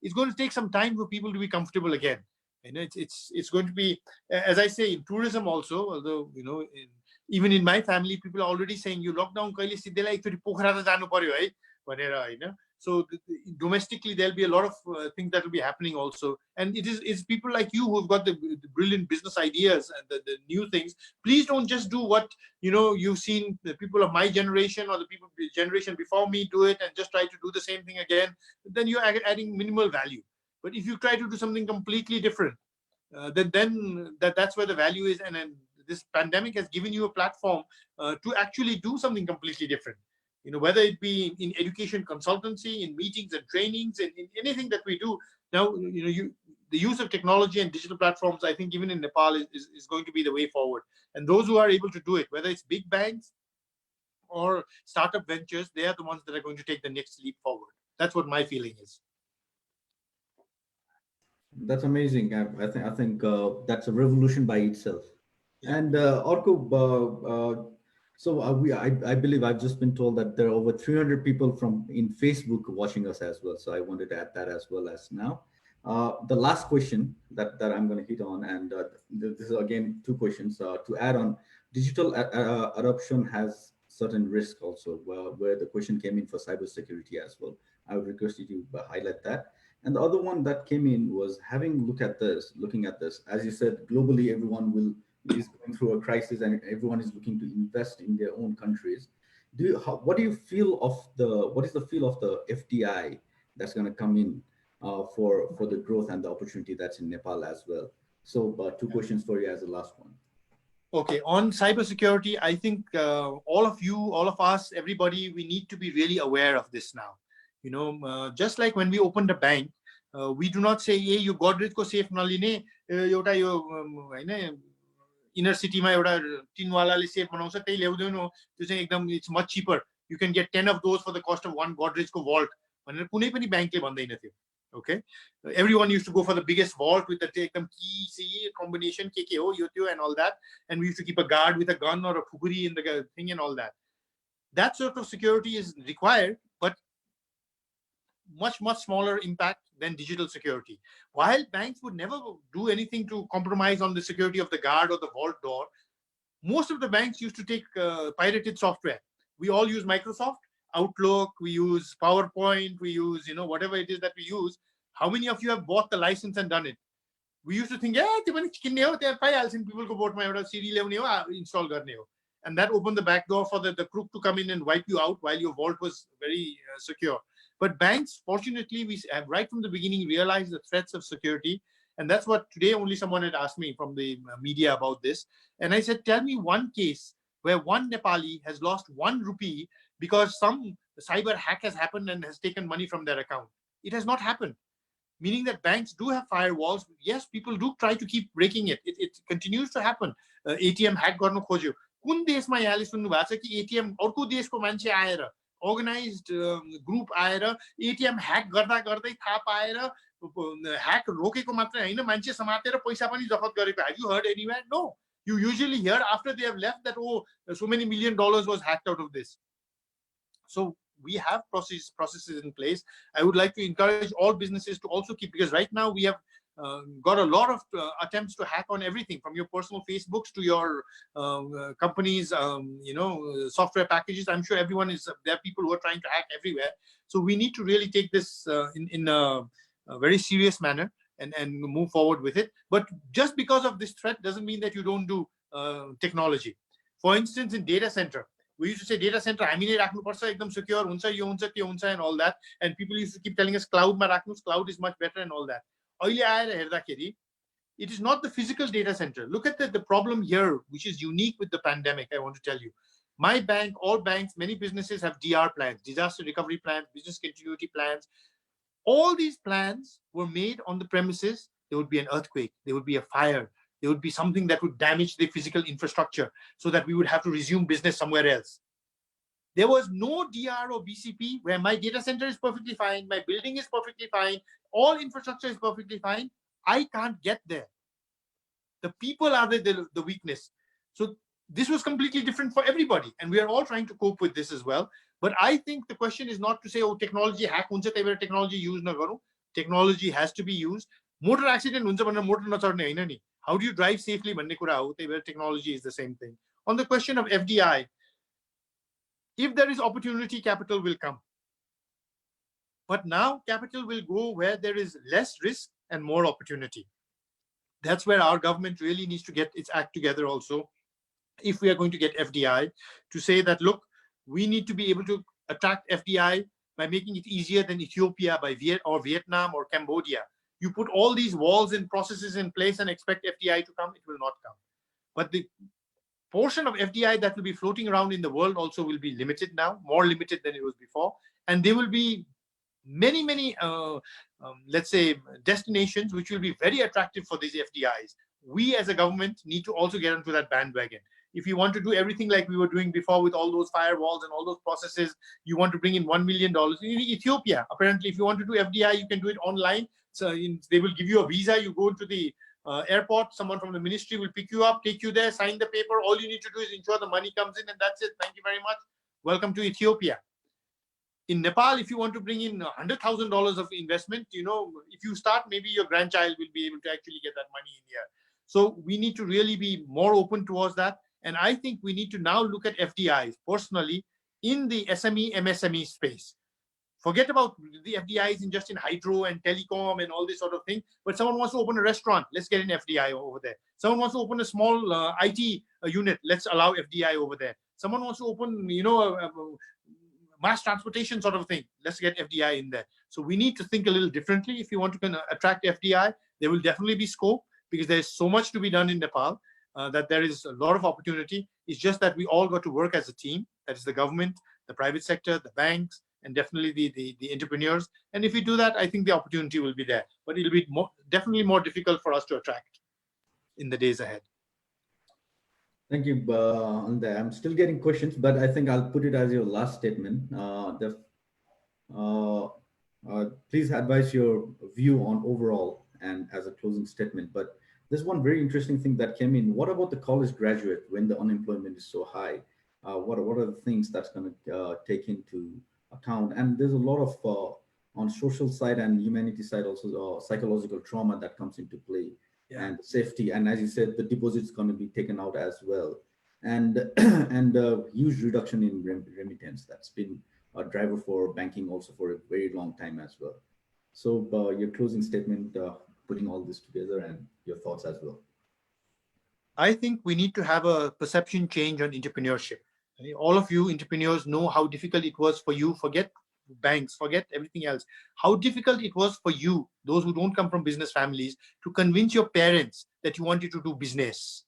it's going to take some time for people to be comfortable again. And it's going to be, as I say, in tourism also, although, even in my family, people are already saying, "You lockdown kaile siddela ekchoti pokhara ta janu paryo hai bhanera haina." So domestically, there'll be a lot of things that will be happening also. And it's people like you who've got the brilliant business ideas and the new things. Please don't just do what, you've seen the people of my generation or the people generation before me do it and just try to do the same thing again. Then you're adding minimal value. But if you try to do something completely different, then that's where the value is. And then this pandemic has given you a platform to actually do something completely different. Whether it be in education consultancy, in meetings and trainings, in anything that we do now, the use of technology and digital platforms, I think even in Nepal is going to be the way forward. And those who are able to do it, whether it's big banks or startup ventures, they are the ones that are going to take the next leap forward. That's what my feeling is. That's amazing. I think that's a revolution by itself. Yeah. And Orko, I believe I've just been told that there are over 300 people from in Facebook watching us as well. So I wanted to add that as well as now. The last question that I'm going to hit on, and this is again two questions to add on. Digital adoption has certain risk also, where the question came in for cybersecurity as well. I would request you to highlight that. And the other one that came in was looking at this, as you said, globally, everyone is going through a crisis and everyone is looking to invest in their own countries. What do you feel of what is the feel of the FDI that's going to come in for the growth and the opportunity that's in Nepal as well? So two questions for you as the last one. Okay, on cybersecurity, I think all of you, all of us, everybody, we need to be really aware of this now. Just like when we opened a bank, we do not say, hey, you Godrej ko safe naline, euta yo inner city ma euta tinwala le safe banउँछ त्यही ल्याउँदैन त्यो चाहिँ एकदम it's much cheaper. You can get 10 of those for the cost of one Godrej ko vault भनेर कुनै पनि बैंकले भन्दैन थियो. Okay, everyone used to go for the biggest vault with the key C combination, KKO, Yotio, and all that. And we used to keep a guard with a gun or a phuguri in the thing and all that. That sort of security is required, but much, much smaller impact than digital security. While banks would never do anything to compromise on the security of the guard or the vault door, most of the banks used to take pirated software. We all use Microsoft Outlook, we use PowerPoint, we use, whatever it is that we use. How many of you have bought the license and done it? We used to think, yeah, people go boat my CD install garne ho. And that opened the back door for the crook to come in and wipe you out while your vault was very secure. But banks, fortunately, we have right from the beginning realized the threats of security. And that's what today only someone had asked me from the media about this. And I said, tell me one case where one Nepali has lost 1 rupee because some cyber hack has happened and has taken money from their account. It has not happened. Meaning that banks do have firewalls. Yes, people do try to keep breaking it. It continues to happen. ATM hack garnu khojyo. Kun deshma yahle sunnu bhacha ki ATM arko deshko manche aera organized group aera ATM hack garda gardai tha paera hack rokeko matra haina manche samatera paisa pani jafat gareko. Have you heard anywhere? No. You usually hear after they have left that so many $1 million was hacked out of this. So we have processes in place. I would like to encourage all businesses to also keep, because right now we have got a lot of attempts to hack on everything from your personal Facebooks to your company's software packages. I'm sure everyone there are people who are trying to hack everywhere. So we need to really take this in a very serious manner and move forward with it. But just because of this threat doesn't mean that you don't do technology. For instance, in data center, we used to say data center, I mean, ekdam secure, and all that. And people used to keep telling us cloud is much better and all that. It is not the physical data center. Look at the problem here, which is unique with the pandemic, I want to tell you. My bank, all banks, many businesses have DR plans, disaster recovery plans, business continuity plans. All these plans were made on the premises. There would be an earthquake, there would be a fire, there would be something that would damage the physical infrastructure so that we would have to resume business somewhere else. There was no DR or BCP where my data center is perfectly fine, my building is perfectly fine, all infrastructure is perfectly fine. I can't get there. The people are the weakness. So this was completely different for everybody. And we are all trying to cope with this as well. But I think the question is not to say, oh, technology hack, technology use na garu. Technology has to be used. Motor accident, motor na charne haina ni. How do you drive safely? Technology is the same thing. On the question of FDI, if there is opportunity, capital will come. But now capital will go where there is less risk and more opportunity. That's where our government really needs to get its act together also. If we are going to get FDI, to say that, look, we need to be able to attract FDI by making it easier than Ethiopia or Vietnam or Cambodia. You put all these walls and processes in place and expect FDI to come, it will not come. But the portion of FDI that will be floating around in the world also will be limited now, more limited than it was before. And there will be many, let's say, destinations which will be very attractive for these FDIs. We as a government need to also get onto that bandwagon. If you want to do everything like we were doing before with all those firewalls and all those processes, you want to bring in $1 million. In Ethiopia, apparently, if you want to do FDI, you can do it online. So they will give you a visa. You go to the airport, someone from the ministry will pick you up, take you there, sign the paper. All you need to do is ensure the money comes in, and that's it. Thank you very much. Welcome to Ethiopia. In Nepal, if you want to bring in $100,000 of investment, if you start, maybe your grandchild will be able to actually get that money in here. So we need to really be more open towards that. And I think we need to now look at FDIs personally in the SME, MSME space. Forget about the FDIs in just in hydro and telecom and all this sort of thing. But someone wants to open a restaurant, let's get an FDI over there. Someone wants to open a small IT unit, let's allow FDI over there. Someone wants to open, a mass transportation sort of thing, let's get FDI in there. So we need to think a little differently. If you want to attract FDI, there will definitely be scope, because there's so much to be done in Nepal that there is a lot of opportunity. It's just that we all got to work as a team. That is the government, the private sector, the banks, and definitely the entrepreneurs. And if we do that, I think the opportunity will be there. But it'll be definitely more difficult for us to attract in the days ahead. Thank you, Anil. I'm still getting questions, but I think I'll put it as your last statement. Please advise your view on overall and as a closing statement. But there's one very interesting thing that came in. What about the college graduate when the unemployment is so high? What are the things that's going to take into account? And there's a lot of on social side and humanity side also psychological trauma that comes into play. Yeah. And safety, and as you said, the deposit is going to be taken out as well, and huge reduction in remittance. That's been a driver for banking also for a very long time as well. So your closing statement, putting all this together, and your thoughts as well. I think we need to have a perception change on entrepreneurship. All of you entrepreneurs know how difficult it was for you. Forget banks, forget everything else. How difficult it was for you, those who don't come from business families, to convince your parents that you wanted to do business.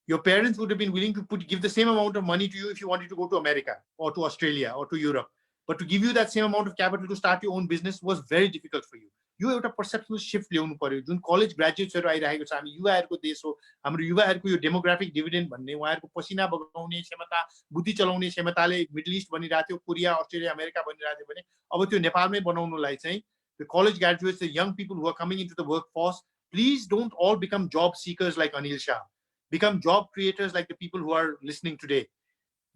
Your parents would have been willing to give the same amount of money to you if you wanted to go to America or to Australia or to Europe. But to give you that same amount of capital to start your own business was very difficult for you. यो एउटा पर्सेप्सनल shift ल्याउनु पर्यो जुन college ग्रेजुएट्सहरु आइरहेको छ हामी युवाहरुको देश हो हाम्रो युवाहरुको यो demographic dividend भन्ने उहाँहरुको पसिना बगाउने क्षमता बुद्धि चलाउने क्षमताले मिडल इस्ट बनिरहेको थियो कोरिया अस्ट्रेलिया अमेरिका बनिरहेको थियो भने अब त्यो नेपालमै बनाउनुलाई चाहिँ the college graduates, the young people who are coming into the workforce, please don't all become job seekers like Anil Shah. Become job creators like the people who are listening today.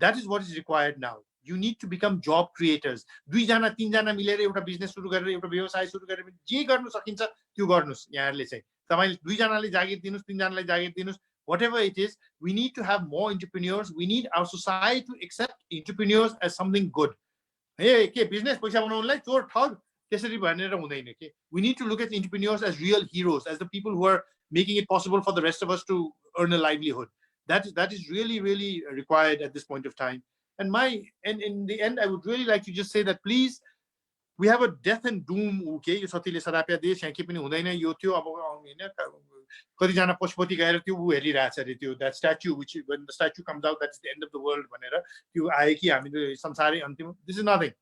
That is what is required now. You need to become job creators. दुईजना तीनजना मिलेर एउटा business सुरु गरेर एउटा व्यवसाय सुरु गरेर जे गर्न सकिन्छ त्यो गर्नुस् यहाँहरुले चाहिँ तपाईले दुईजनाले जागिर दिनुस् तीनजनाले जागिर दिनुस् whatever it is. We need to have more entrepreneurs. We need our society to accept entrepreneurs as something good. Hey, के बिजनेस पैसा बनाउनलाई चोर ठग त्यसरी भनेर हुँदैन के. We need to look at entrepreneurs as real heroes, as the people who are making it possible for the rest of us to earn a livelihood. That is really, really required at this point of time. And in the end, I would really like to just say that please, we have a death and doom. Okay, यो सतीले सदाप्या देश यहाँ के पनि हुँदैन यो त्यो अब हैन कतिजना पशुपति गएर त्यो उ हेरिरहेछ रे त्यो that statue which when the statue comes out that's the end of the world भनेर त्यो आए कि हामी संसारै अन्तिम. This is nothing.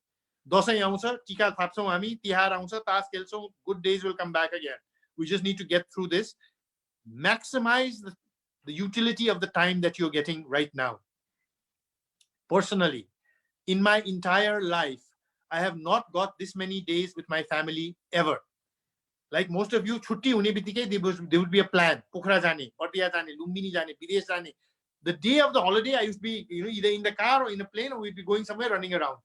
दशैं आउँछ टीका थाप्छौं हामी तिहार आउँछ तास खेल्छौं good days will come back again. We just need to get through this. Maximize the utility of the time that you're getting right now. Personally, in my entire life, I have not got this many days with my family ever. Like most of you, छुट्टी हुने बित्तिकै there would be a plan. पोखरा जाने, पटिया जाने, लुम्बिनी जाने, विदेश जाने. The day of the holiday, I used to be either in the car or in a plane, or we'd be going somewhere running around.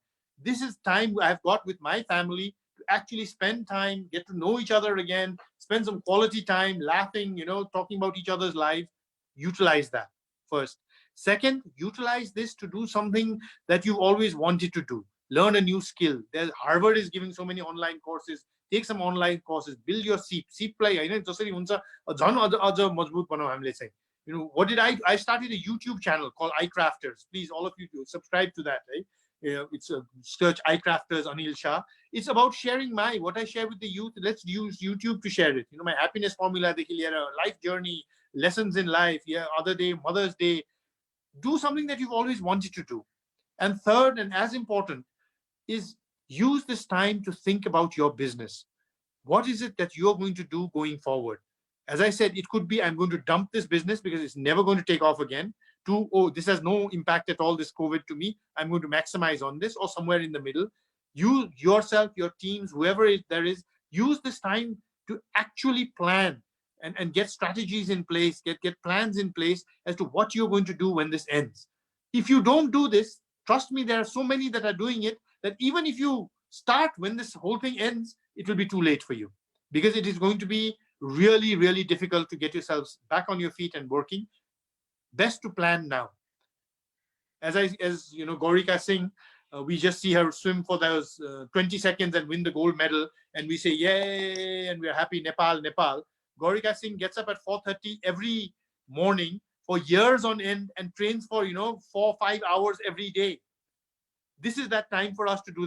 This is time I have got with my family to actually spend time, get to know each other again, spend some quality time, laughing, talking about each other's lives. Utilize that first. Second, utilize this to do something that you've always wanted to do. Learn a new skill. Harvard is giving so many online courses. Take some online courses. Build your seep. Seep play. What did I started a YouTube channel called iCrafters. Please, all of you do subscribe to that. Right? It's a search iCrafters Anil Shah. It's about sharing what I share with the youth. Let's use YouTube to share it. My happiness formula, life journey, lessons in life. Yeah, other day, Mother's Day. Do something that you've always wanted to do. And third, and as important, is use this time to think about your business. What is it that you're going to do going forward? As I said, it could be I'm going to dump this business because it's never going to take off again. To, oh, this has no impact at all, this COVID to me. I'm going to maximize on this, or somewhere in the middle. You yourself, your teams, whoever there is, use this time to actually plan and get strategies in place, get plans in place as to what you're going to do when this ends. If you don't do this, trust me, there are so many that are doing it that even if you start when this whole thing ends, it will be too late for you, because it is going to be really, really difficult to get yourselves back on your feet and working. Best to plan now. As Gaurika Singh, we just see her swim for those 20 seconds and win the gold medal, and we say yay, and we're happy. Nepal. Gaurika Singh gets up at 4:30 every morning for years on end and trains for 4-5 hours every day. This is that time for us to do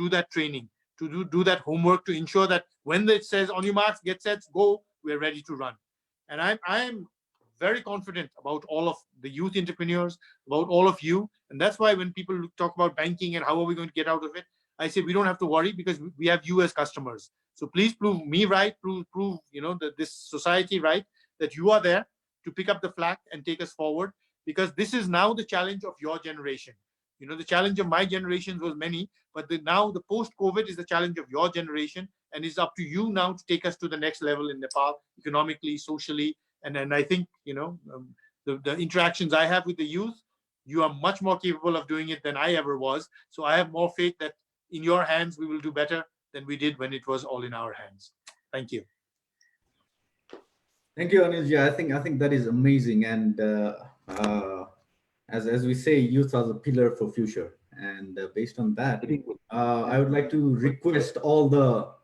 that training, to do that homework, to ensure that when it says on your marks, get set, go, we're ready to run. And I'm very confident about all of the youth entrepreneurs, about all of you. And that's why when people talk about banking and how are we going to get out of it, I say we don't have to worry, because we have you as customers. So please prove me right, prove this society right, that you are there to pick up the slack and take us forward, because this is now the challenge of your generation. The challenge of my generations was many, but now the post-COVID is the challenge of your generation, and it's up to you now to take us to the next level in Nepal, economically, socially. And I think, the interactions I have with the youth, you are much more capable of doing it than I ever was. So I have more faith that in your hands, we will do better than we did when it was all in our hands. Thank you. Thank you, Anil. Yeah, I think that is amazing. And as we say, youth are the pillar for future. And based on that, I would like to request all the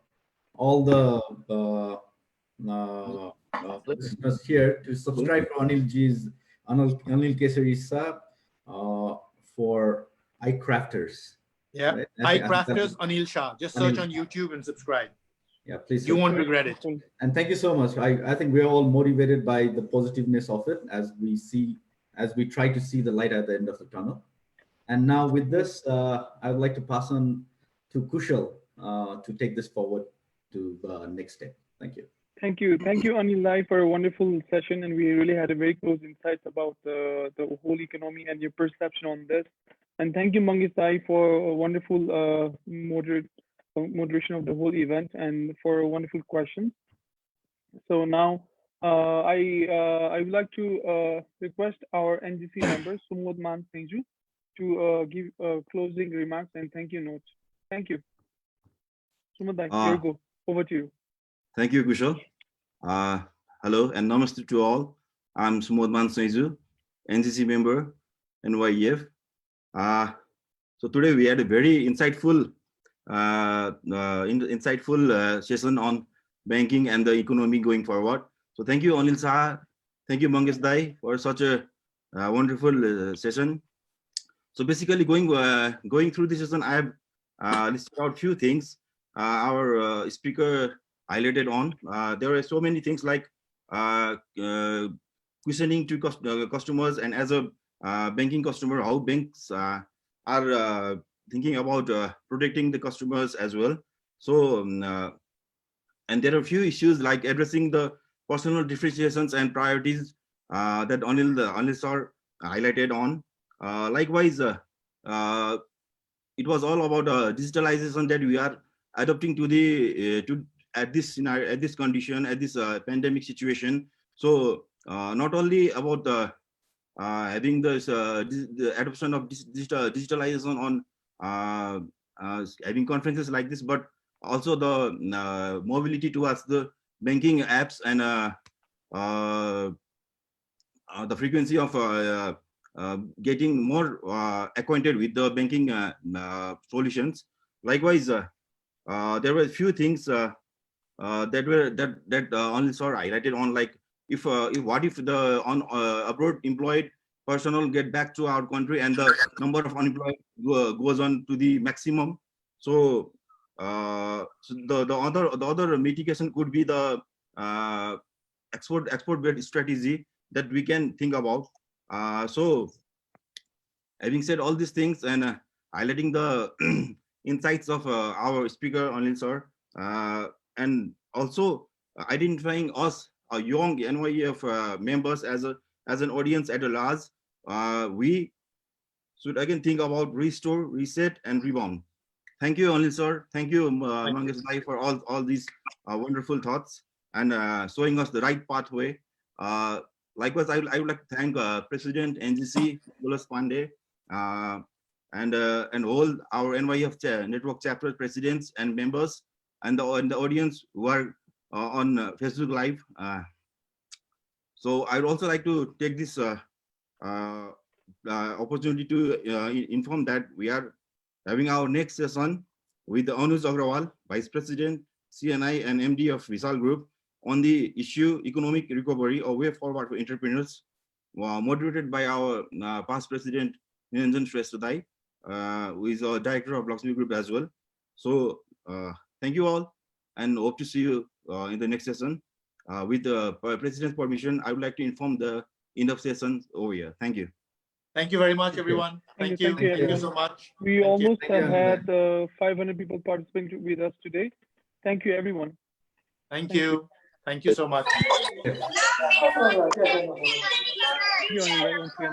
listeners here to subscribe to Anil Keshari Shah for iCrafters. Yeah, right? iCrafters Anil Shah. Just search on YouTube and subscribe. Yeah, please. You won't regret it. And thank you so much. I think we're all motivated by the positiveness of it as we try to see the light at the end of the tunnel. And now with this, I would like to pass on to Kushal to take this forward to the next step. Thank you. Thank you, Anil, for a wonderful session, and we really had a very close insights about the whole economy and your perception on this. And thank you, Mangesh, for a wonderful moderation of the whole event and for a wonderful question. So now I would like to request our NGC member Sumod Man Singju to give closing remarks and thank you notes. Thank you. Sumod, here go. Over to you. Thank you, Kushal. Hello and namaste to all. I'm Sumod Man Singju, NGC member, NYEF. So today we had a very insightful session on banking and the economy going forward. So thank you, Anil Shah. Thank you, Mangesh Dai, for such a wonderful session. So basically, going through this session, I have listed out few things. Our speaker highlighted on. There are so many things like questioning to customers, and as a banking customer, how banks are thinking about protecting the customers as well. So, and there are a few issues like addressing the personal differentiations and priorities that Anil sir highlighted on. Likewise, it was all about digitalization that we are adopting to at this scenario, at this condition, at this pandemic situation. So not only about having this the adoption of digitalization on having conferences like this, but also the mobility towards the banking apps and the frequency of getting more acquainted with the banking solutions. Likewise, there were a few things that Anil sir highlighted on, like if what if the abroad employed personnel get back to our country, and the number of unemployed goes on to the maximum. So, so the other mitigation could be the export-based strategy that we can think about. So, having said all these things and highlighting the insights of our speaker Anil sir, and also identifying us, a young NYEF members, as an audience at a large, we should again think about restore, reset, and rebound. Thank you, Anil sir. Thank you, Mangesh Bhai, for all these wonderful thoughts and showing us the right pathway. Likewise, I would like to thank President NGC Nicholas Pandey, and all our NYEF network chapter presidents and members, and the audience who are on Facebook Live. So I would also like to take this opportunity to inform that we are having our next session with Anuj Agrawal, Vice President, CNI and MD of Vishal Group, on the issue economic recovery, or way forward for entrepreneurs, moderated by our past President Niranjan Shrestadai, who is a director of Lakshmi Group as well. So thank you all, and hope to see you in the next session. With the President's permission, I would like to inform the end of session over here. Thank you. Thank you very much, everyone. Thank Thank you. you, Thank you everyone. so much. We Thank you. almost Thank you, have Anil. had 500 people participating with us today. Thank you, everyone. Thank you. Thank you so much. Thank you, Anil, once again.